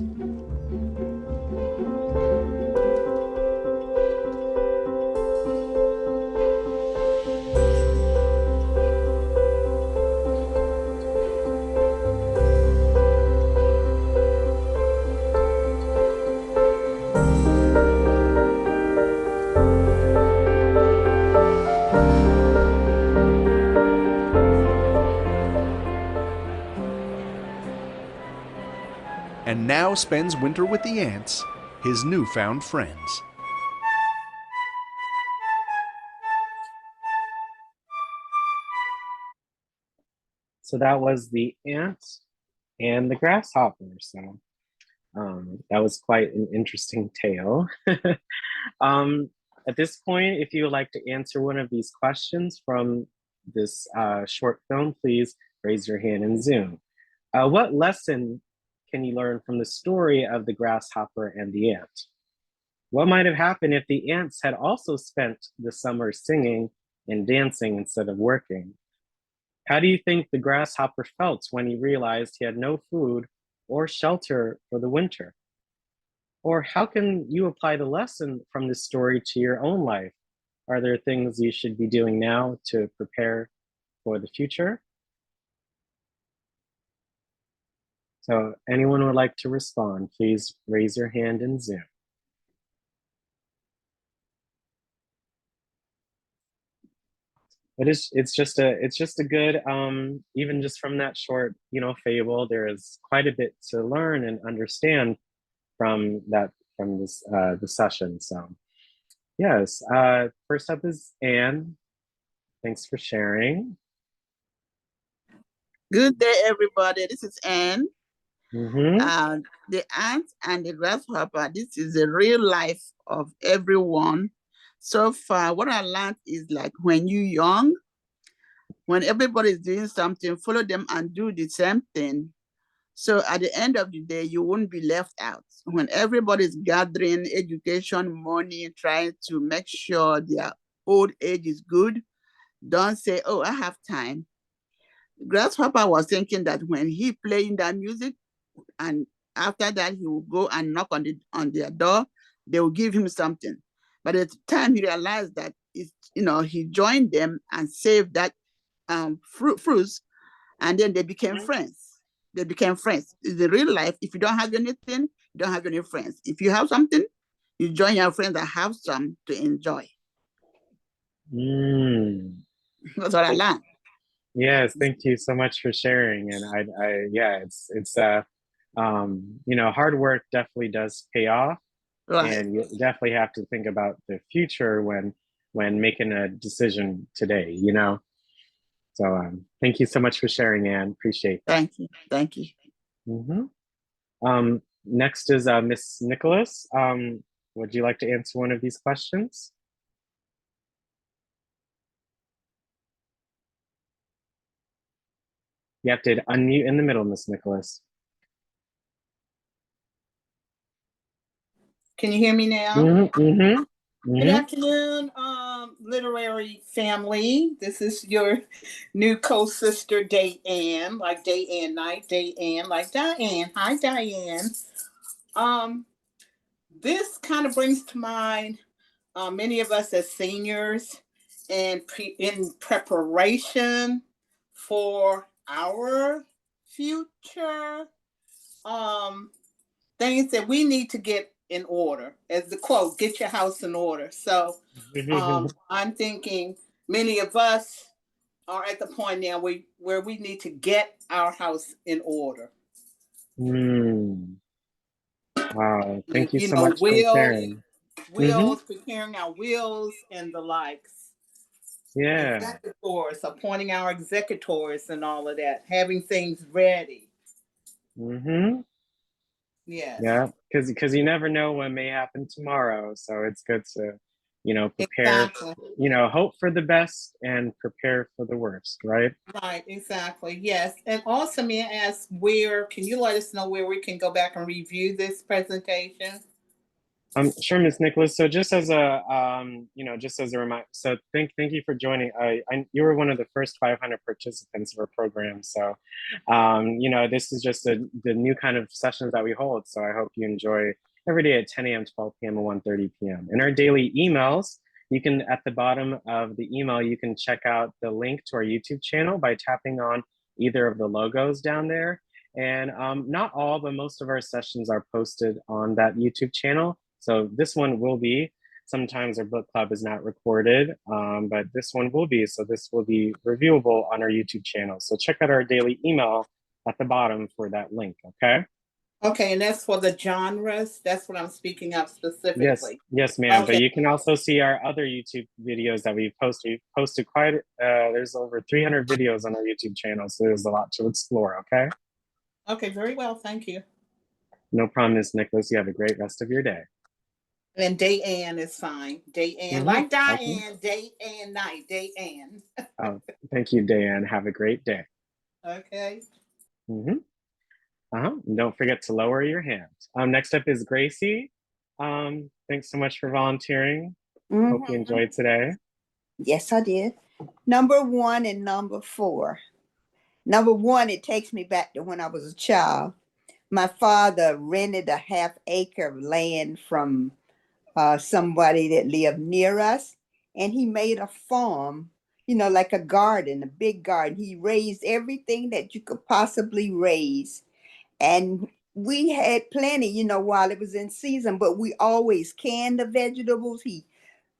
And now spends winter with the ants, his newfound friends. So that was the ant and the grasshopper. So that was quite an interesting tale. At this point, if you would like to answer one of these questions from this short film, please raise your hand in Zoom. What lesson can you learn from the story of the grasshopper and the ant? What might have happened if the ants had also spent the summer singing and dancing instead of working? How do you think the grasshopper felt when he realized he had no food or shelter for the winter? Or how can you apply the lesson from this story to your own life? Are there things you should be doing now to prepare for the future? So anyone would like to respond, please raise your hand in Zoom. It's just a good, even just from that short, fable, there is quite a bit to learn and understand from this session. So yes, first up is Anne. Thanks for sharing. Good day, everybody. This is Anne. Mm-hmm. The ant and the grasshopper, this is the real life of everyone. So far, what I learned is like when you're young, when everybody is doing something, follow them and do the same thing. So at the end of the day, you won't be left out. When everybody's gathering education, money, trying to make sure their old age is good, don't say, oh, I have time. Grasshopper was thinking that when he playing that music, and after that he will go and knock on their door, they will give him something. But at the time he realized that he joined them and saved that fruits, and then they became friends. They became friends. In the real life, if you don't have anything, you don't have any friends. If you have something, you join your friends that have some to enjoy. That's what I learned. Yes, thank you so much for sharing. And it's hard work definitely does pay off. Right. And you definitely have to think about the future when making a decision today, So thank you so much for sharing, Anne. Appreciate that. Thank you. Thank you. Next is Miss Nicholas. Would you like to answer one of these questions? You have to unmute in the middle, Miss Nicholas. Can you hear me now? Good afternoon, literary family. This is your new co-sister, Day-Ann, like Day-Ann Night, Day-Ann, like Diane. Hi, Diane. This kind of brings to mind many of us as seniors and in preparation for our future, things that we need to get in order. As the quote, get your house in order. So I'm thinking many of us are at the point now where we need to get our house in order. Wow, thank you so much for sharing. Wills, preparing our wills and the likes. Yeah. Executors, appointing our executors and all of that, having things ready. Yes. Yeah, because you never know what may happen tomorrow. So it's good to, prepare, Exactly. Hope for the best and prepare for the worst, right? Right, exactly. Yes. And also, may I ask can you let us know where we can go back and review this presentation? Sure, Ms. Nicholas. So just as a, just as a reminder, so thank you for joining. You were one of the first 500 participants of our program. So, this is just the new kind of sessions that we hold. So I hope you enjoy every day at 10 a.m., 12 p.m., and 1:30 p.m. In our daily emails, you can, at the bottom of the email, you can check out the link to our YouTube channel by tapping on either of the logos down there. And not all, but most of our sessions are posted on that YouTube channel. So this one will be. Sometimes our book club is not recorded, but this one will be. So this will be reviewable on our YouTube channel. So check out our daily email at the bottom for that link, okay? Okay, and that's for the genres. That's what I'm speaking of specifically. Yes, ma'am. Okay. But you can also see our other YouTube videos that we've posted. We've posted there's over 300 videos on our YouTube channel. So there's a lot to explore, okay? Okay, very well. Thank you. No problem, Ms. Nicholas. You have a great rest of your day. And Day-Ann is fine. Day-Ann, like Diane, Day-Ann Night, Day-Ann. Oh, thank you, Diane. Have a great day. Okay. Don't forget to lower your hand. Next up is Gracie. Thanks so much for volunteering. Hope you enjoyed today. Yes, I did. Number 1 and number 4. Number 1, it takes me back to when I was a child. My father rented a half acre of land from somebody that lived near us, and he made a farm, like a garden, a big garden. He raised everything that you could possibly raise, and we had plenty, while it was in season, but we always canned the vegetables. He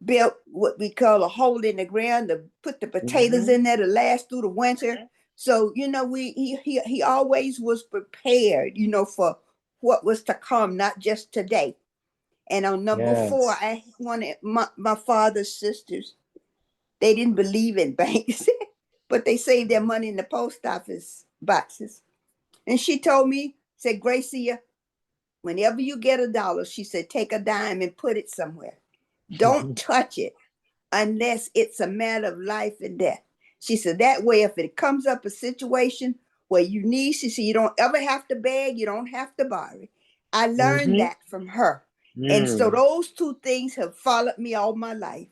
built what we call a hole in the ground to put the potatoes in there to last through the winter. So, he always was prepared, for what was to come, not just today. And on number 4, I wanted my father's sisters. They didn't believe in banks, but they saved their money in the post office boxes. And she told me, said, Gracia, whenever you get $1, she said, take a dime and put it somewhere. Don't touch it unless it's a matter of life and death. She said, that way, if it comes up a situation where you need, she said, you don't ever have to beg, you don't have to borrow. I learned that from her. And so those 2 things have followed me all my life.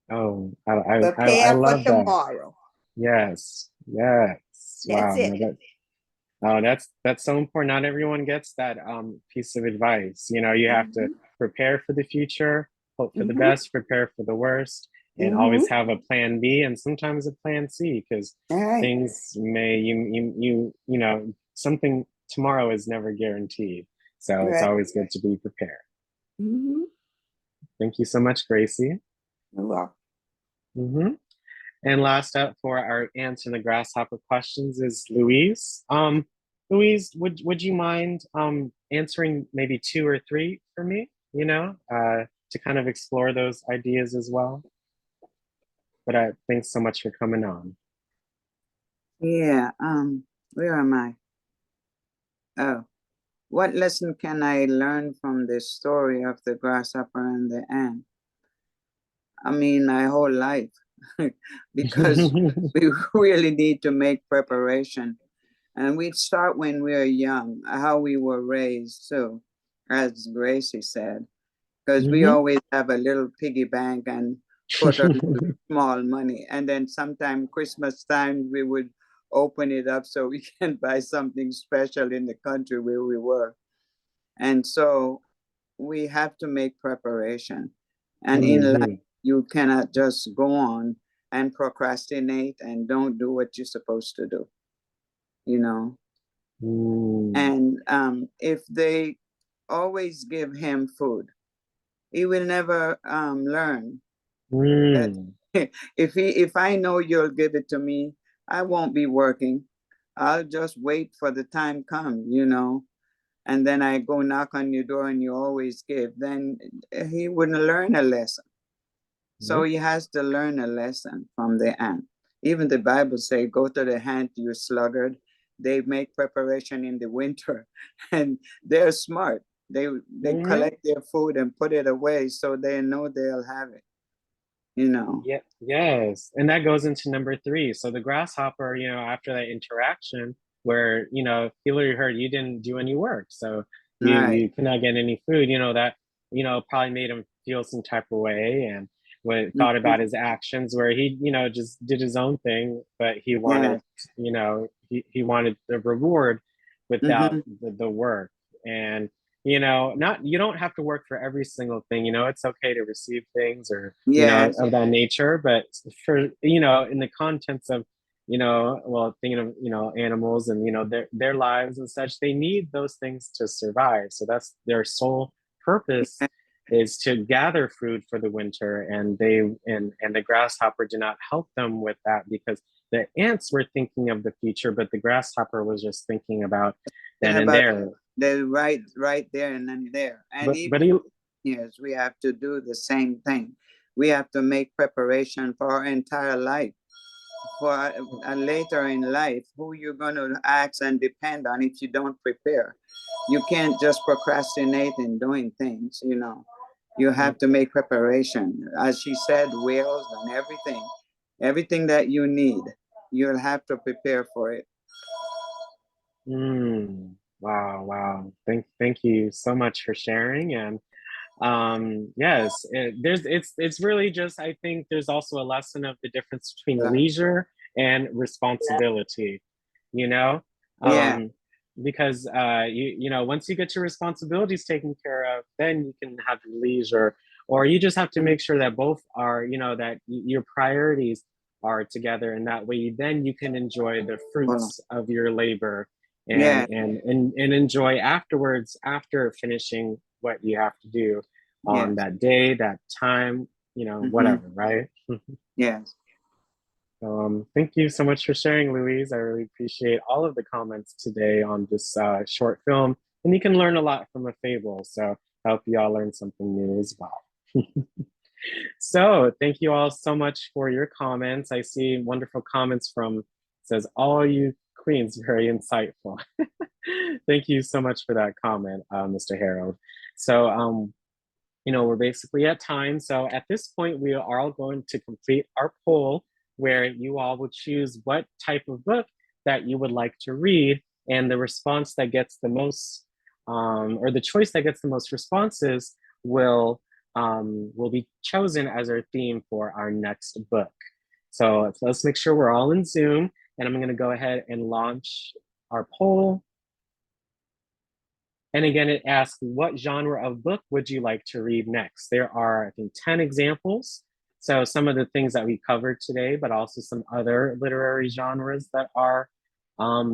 Oh, I Prepare love for tomorrow. That. Yes. That's Wow. it. That's so important. Not everyone gets that piece of advice. You have to prepare for the future, hope for the best, prepare for the worst, and always have a plan B and sometimes a plan C, because things may something tomorrow is never guaranteed. So it's always good to be prepared. Thank you so much, Gracie. You're welcome. And last up for our answer the grasshopper questions is Louise. Louise, would you mind answering maybe 2 or 3 for me, to kind of explore those ideas as well? But thanks so much for coming on. Yeah, where am I? Oh, what lesson can I learn from the story of the grasshopper and the ant? I mean, my whole life, because we really need to make preparation. And we start when we're young, how we were raised too, as Gracie said, because we always have a little piggy bank and put a little small money. And then sometime Christmas time, we would open it up so we can buy something special in the country where we were. And so we have to make preparation. And in life, you cannot just go on and procrastinate and don't do what you're supposed to do, you know. And if they always give him food, he will never learn that if I know you'll give it to me, I won't be working. I'll just wait for the time come, you know. And then I go knock on your door and you always give, then he wouldn't learn a lesson. So he has to learn a lesson from the ant. Even the Bible say, go to the ant, you sluggard. They make preparation in the winter and they're smart. They collect their food and put it away so they know they'll have it, you know. Yeah, yes. And that goes into number 3. So the grasshopper, you know, after that interaction where, you know, he literally heard you didn't do any work. So you cannot get any food, you know, that, you know, probably made him feel some type of way, and thought about his actions where he, you know, just did his own thing, but he wanted, you know, he wanted the reward without the work. And, you know, you don't have to work for every single thing, you know, it's okay to receive things or, you know, of that nature, but for, you know, in the contents of, you know, well, thinking of, you know, animals and, you know, their lives and such, they need those things to survive. So that's their sole purpose, is to gather food for the winter, and the grasshopper did not help them with that, because the ants were thinking of the future, but the grasshopper was just thinking about then and there. They're right there and then there. And yes, we have to do the same thing. We have to make preparation for our entire life. For later in life, who you're going to ask and depend on if you don't prepare. You can't just procrastinate in doing things, you know. You have to make preparation. As she said, whales and everything that you need, you'll have to prepare for it. Wow. Thank you so much for sharing. And yes, it's really just, I think there's also a lesson of the difference between leisure and responsibility, you know? Because you know, once you get your responsibilities taken care of, then you can have leisure, or you just have to make sure that both are, you know, that your priorities are together, and that way then you can enjoy the fruits of your labor and enjoy afterwards, after finishing what you have to do on that day, that time, you know, whatever, right? Yes. Thank you so much for sharing, Louise. I really appreciate all of the comments today on this short film. And you can learn a lot from a fable, so I hope you all learned something new as well. So thank you all so much for your comments. I see wonderful comments from, says, all you queens, very insightful. Thank you so much for that comment, Mr. Harold. So, you know, we're basically at time. So at this point, we are all going to complete our poll, where you all will choose what type of book that you would like to read, and the response that gets the most, or the choice that gets the most responses will be chosen as our theme for our next book. So let's make sure we're all in Zoom, and I'm gonna go ahead and launch our poll. And again, it asks, what genre of book would you like to read next? There are, I think, 10 examples. So some of the things that we covered today, but also some other literary genres that are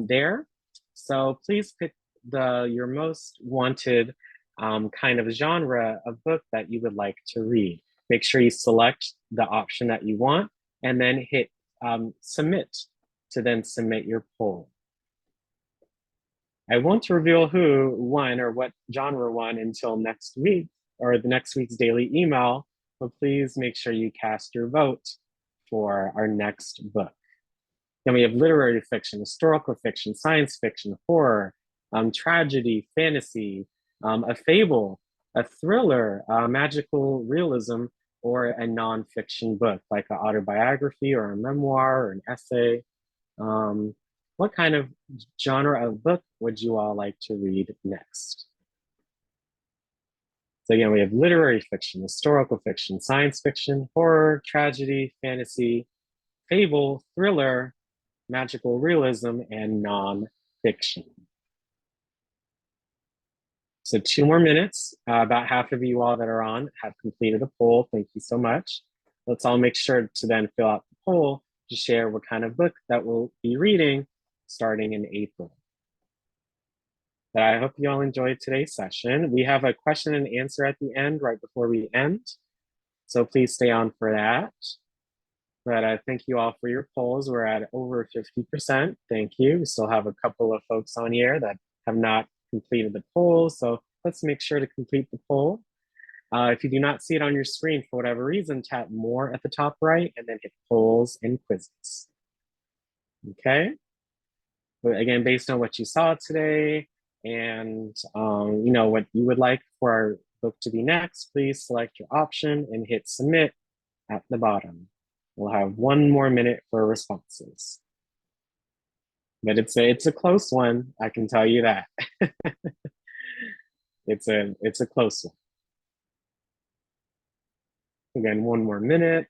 there. So please pick your most wanted kind of genre of book that you would like to read. Make sure you select the option that you want, and then hit submit to then submit your poll. I won't reveal who won or what genre won until next week, or the next week's daily email. But please make sure you cast your vote for our next book. Then we have literary fiction, historical fiction, science fiction, horror, tragedy, fantasy, a fable, a thriller, magical realism, or a nonfiction book like an autobiography or a memoir or an essay. What kind of genre of book would you all like to read next? So again, we have literary fiction, historical fiction, science fiction, horror, tragedy, fantasy, fable, thriller, magical realism, and nonfiction. So 2 more minutes. About half of you all that are on have completed the poll. Thank you so much. Let's all make sure to then fill out the poll to share what kind of book that we'll be reading starting in April. But I hope you all enjoyed today's session. We have a question and answer at the end, right before we end. So please stay on for that. But I thank you all for your polls. We're at over 50%. Thank you. We still have a couple of folks on here that have not completed the poll. So let's make sure to complete the poll. If you do not see it on your screen for whatever reason, tap more at the top right and then hit polls and quizzes. Okay. But again, based on what you saw today and you know what you would like for our book to be next, please select your option and hit submit at the bottom. We'll have 1 more minute for responses. But it's a close one, I can tell you that. It's a close one. Again, 1 more minute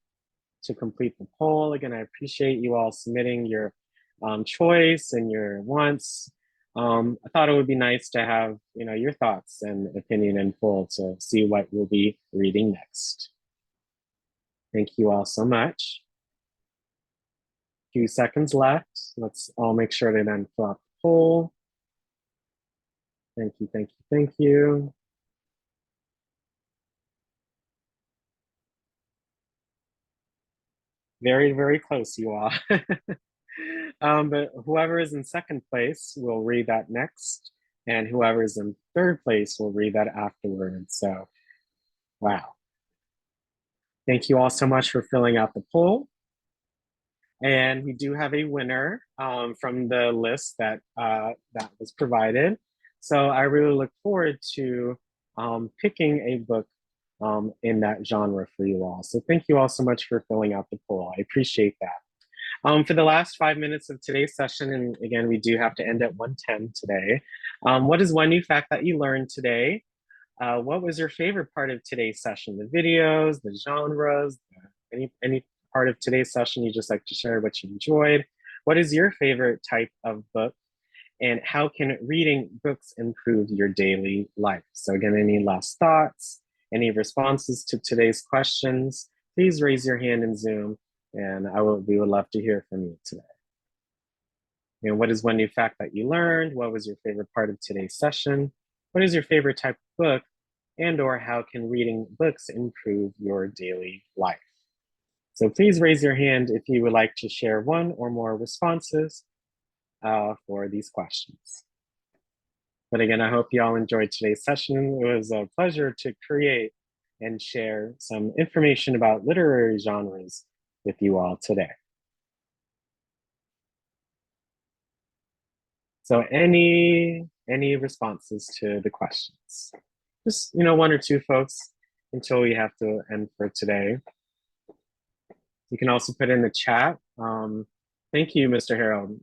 to complete the poll. Again, I appreciate you all submitting your choice and your wants. I thought it would be nice to have, you know, your thoughts and opinion in full to see what we'll be reading next. Thank you all so much. Few seconds left. Let's all make sure to then fill out the poll. Thank you, thank you, thank you. Very, very close, you all. But whoever is in second place will read that next, and whoever is in third place will read that afterwards. So, wow. Thank you all so much for filling out the poll. And we do have a winner from the list that that was provided. So I really look forward to picking a book in that genre for you all. So thank you all so much for filling out the poll. I appreciate that. For the last 5 minutes of today's session, and again, we do have to end at 1:10 today. What is one new fact that you learned today? What was your favorite part of today's session? The videos, the genres, any part of today's session you just like to share what you enjoyed? What is your favorite type of book? And how can reading books improve your daily life? So again, any last thoughts, any responses to today's questions, please raise your hand in Zoom and we would love to hear from you today. And what is one new fact that you learned? What was your favorite part of today's session? What is your favorite type of book? And or how can reading books improve your daily life? So please raise your hand if you would like to share 1 or more responses for these questions. But again, I hope you all enjoyed today's session. It was a pleasure to create and share some information about literary genres with you all today. So any responses to the questions? Just, 1 or 2 folks until we have to end for today. You can also put in the chat. Thank you, Mr. Harold.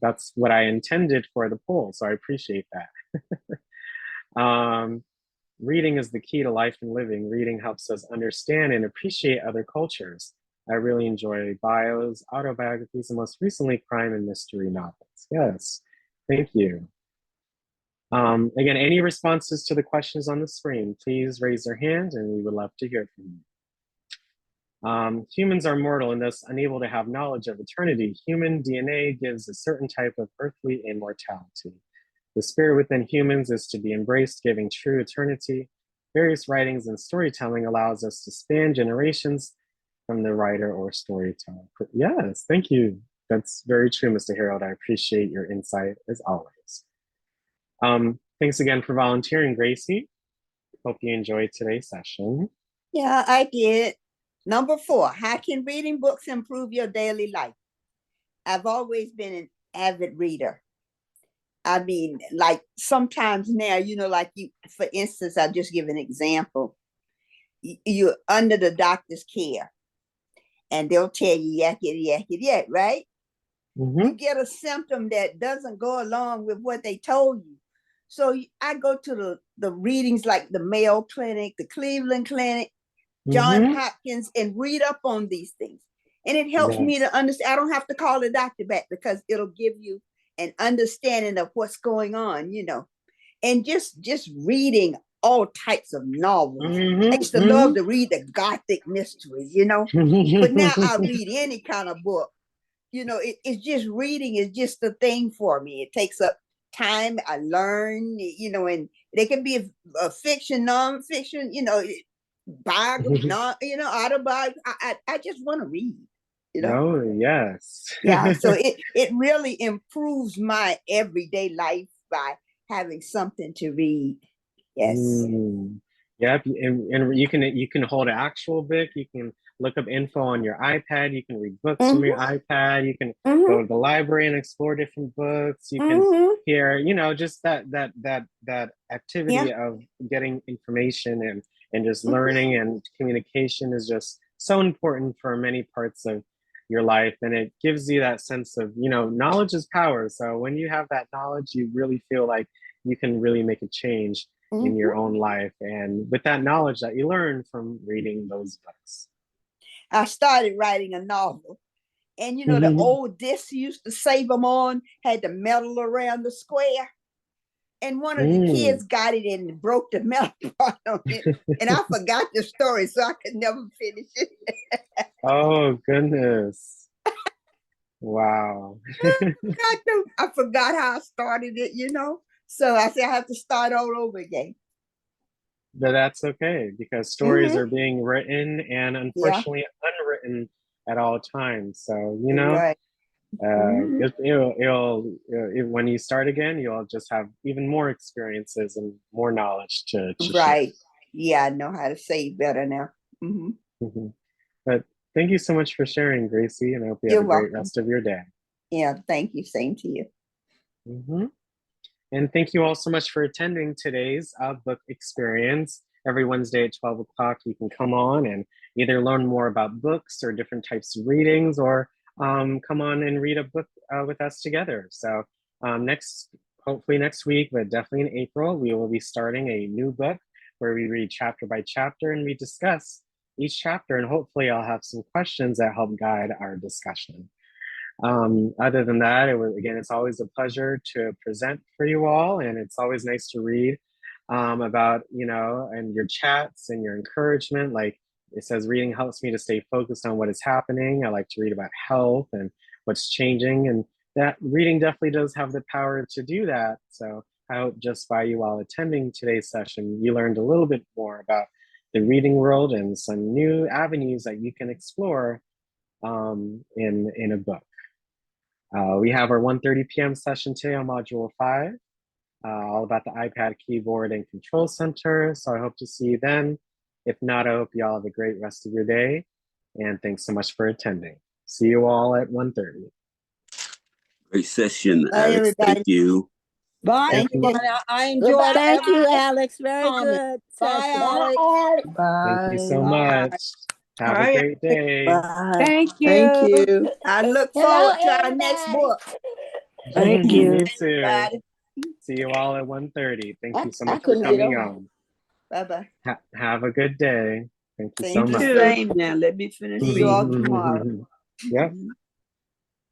That's what I intended for the poll, so I appreciate that. Reading is the key to life and living. Reading helps us understand and appreciate other cultures. I really enjoy bios, autobiographies, and most recently, crime and mystery novels. Yes, thank you. Again, any responses to the questions on the screen, please raise your hand and we would love to hear from you. Humans are mortal and thus unable to have knowledge of eternity. Human DNA gives a certain type of earthly immortality. The spirit within humans is to be embraced, giving true eternity. Various writings and storytelling allows us to span generations from the writer or storyteller. Yes, thank you. That's very true, Mr. Harold. I appreciate your insight as always. Thanks again for volunteering, Gracie. Hope you enjoyed today's session. Yeah, I did. Number 4, how can reading books improve your daily life? I've always been an avid reader. I mean, like sometimes now, like you, for instance, I'll just give an example. You're under the doctor's care and they'll tell you yakety, yakety, yak, right? You get a symptom that doesn't go along with what they told you. So I go to the readings like the Mayo Clinic, the Cleveland Clinic, John Hopkins, and read up on these things. And it helps me to understand. I don't have to call the doctor back because it'll give you an understanding of what's going on, and just reading all types of novels. I used to love to read the Gothic mysteries, but now I read any kind of book. It's just reading is just the thing for me. It takes up time. I learn, and they can be a fiction, nonfiction, biography, autobiography. I just want to read. Oh, yes. Yeah, so it really improves my everyday life by having something to read. Yes. Yep, and you can hold an actual book. You can look up info on your iPad. You can read books from your iPad. You can go to the library and explore different books. You can hear, just that activity of getting information and just learning and communication is just so important for many parts of your life, and it gives you that sense of knowledge is power. So when you have that knowledge, you really feel like you can really make a change in your own life, and with that knowledge that you learn from reading those books. I started writing a novel, and the old discs used to save them on, had the metal around the square, and one of the kids got it and broke the metal part on it, and I forgot the story, so I could never finish it. Oh, goodness. Wow. I forgot how I started it, so I said I have to start all over again. But that's okay, because stories are being written and unfortunately unwritten at all times. So, Right. When you start again, you'll just have even more experiences and more knowledge to Right. share. Yeah, I know how to say better now. But thank you so much for sharing, Gracie, and I hope you have a great rest of your day. Yeah, thank you. Same to you. And thank you all so much for attending today's book experience. Every Wednesday at 12 o'clock, you can come on and either learn more about books or different types of readings, or come on and read a book with us together. So hopefully next week, but definitely in April, we will be starting a new book where we read chapter by chapter and we discuss each chapter, and hopefully I'll have some questions that help guide our discussion. Other than that, it's always a pleasure to present for you all, and it's always nice to read about, and your chats and your encouragement. Like it says, reading helps me to stay focused on what is happening. I like to read about health and what's changing, and that reading definitely does have the power to do that. So I hope just by you all attending today's session, you learned a little bit more about the reading world and some new avenues that you can explore in a book. We have our 1:30 p.m. session today on Module 5, all about the iPad keyboard and control center. So I hope to see you then. If not, I hope you all have a great rest of your day. And thanks so much for attending. See you all at 1:30. Great session, Bye, Alex. everybody. Thank you. Bye, Thank you. everyone. I enjoyed Thank you, every Alex. Very comment. good. Bye, session. Alex. Thank you so Bye. much. Have a Bye. great day. Bye. Thank Thank you. you. I look Hello, forward to our next everybody. book. Thank you. Me too. Everybody. See you all at 1:30. Thank you so I much for couldn't get coming on. on. Bye-bye. Have a good day. Thank you so Thank You much. the same now. Let me finish. See you all tomorrow. Yep.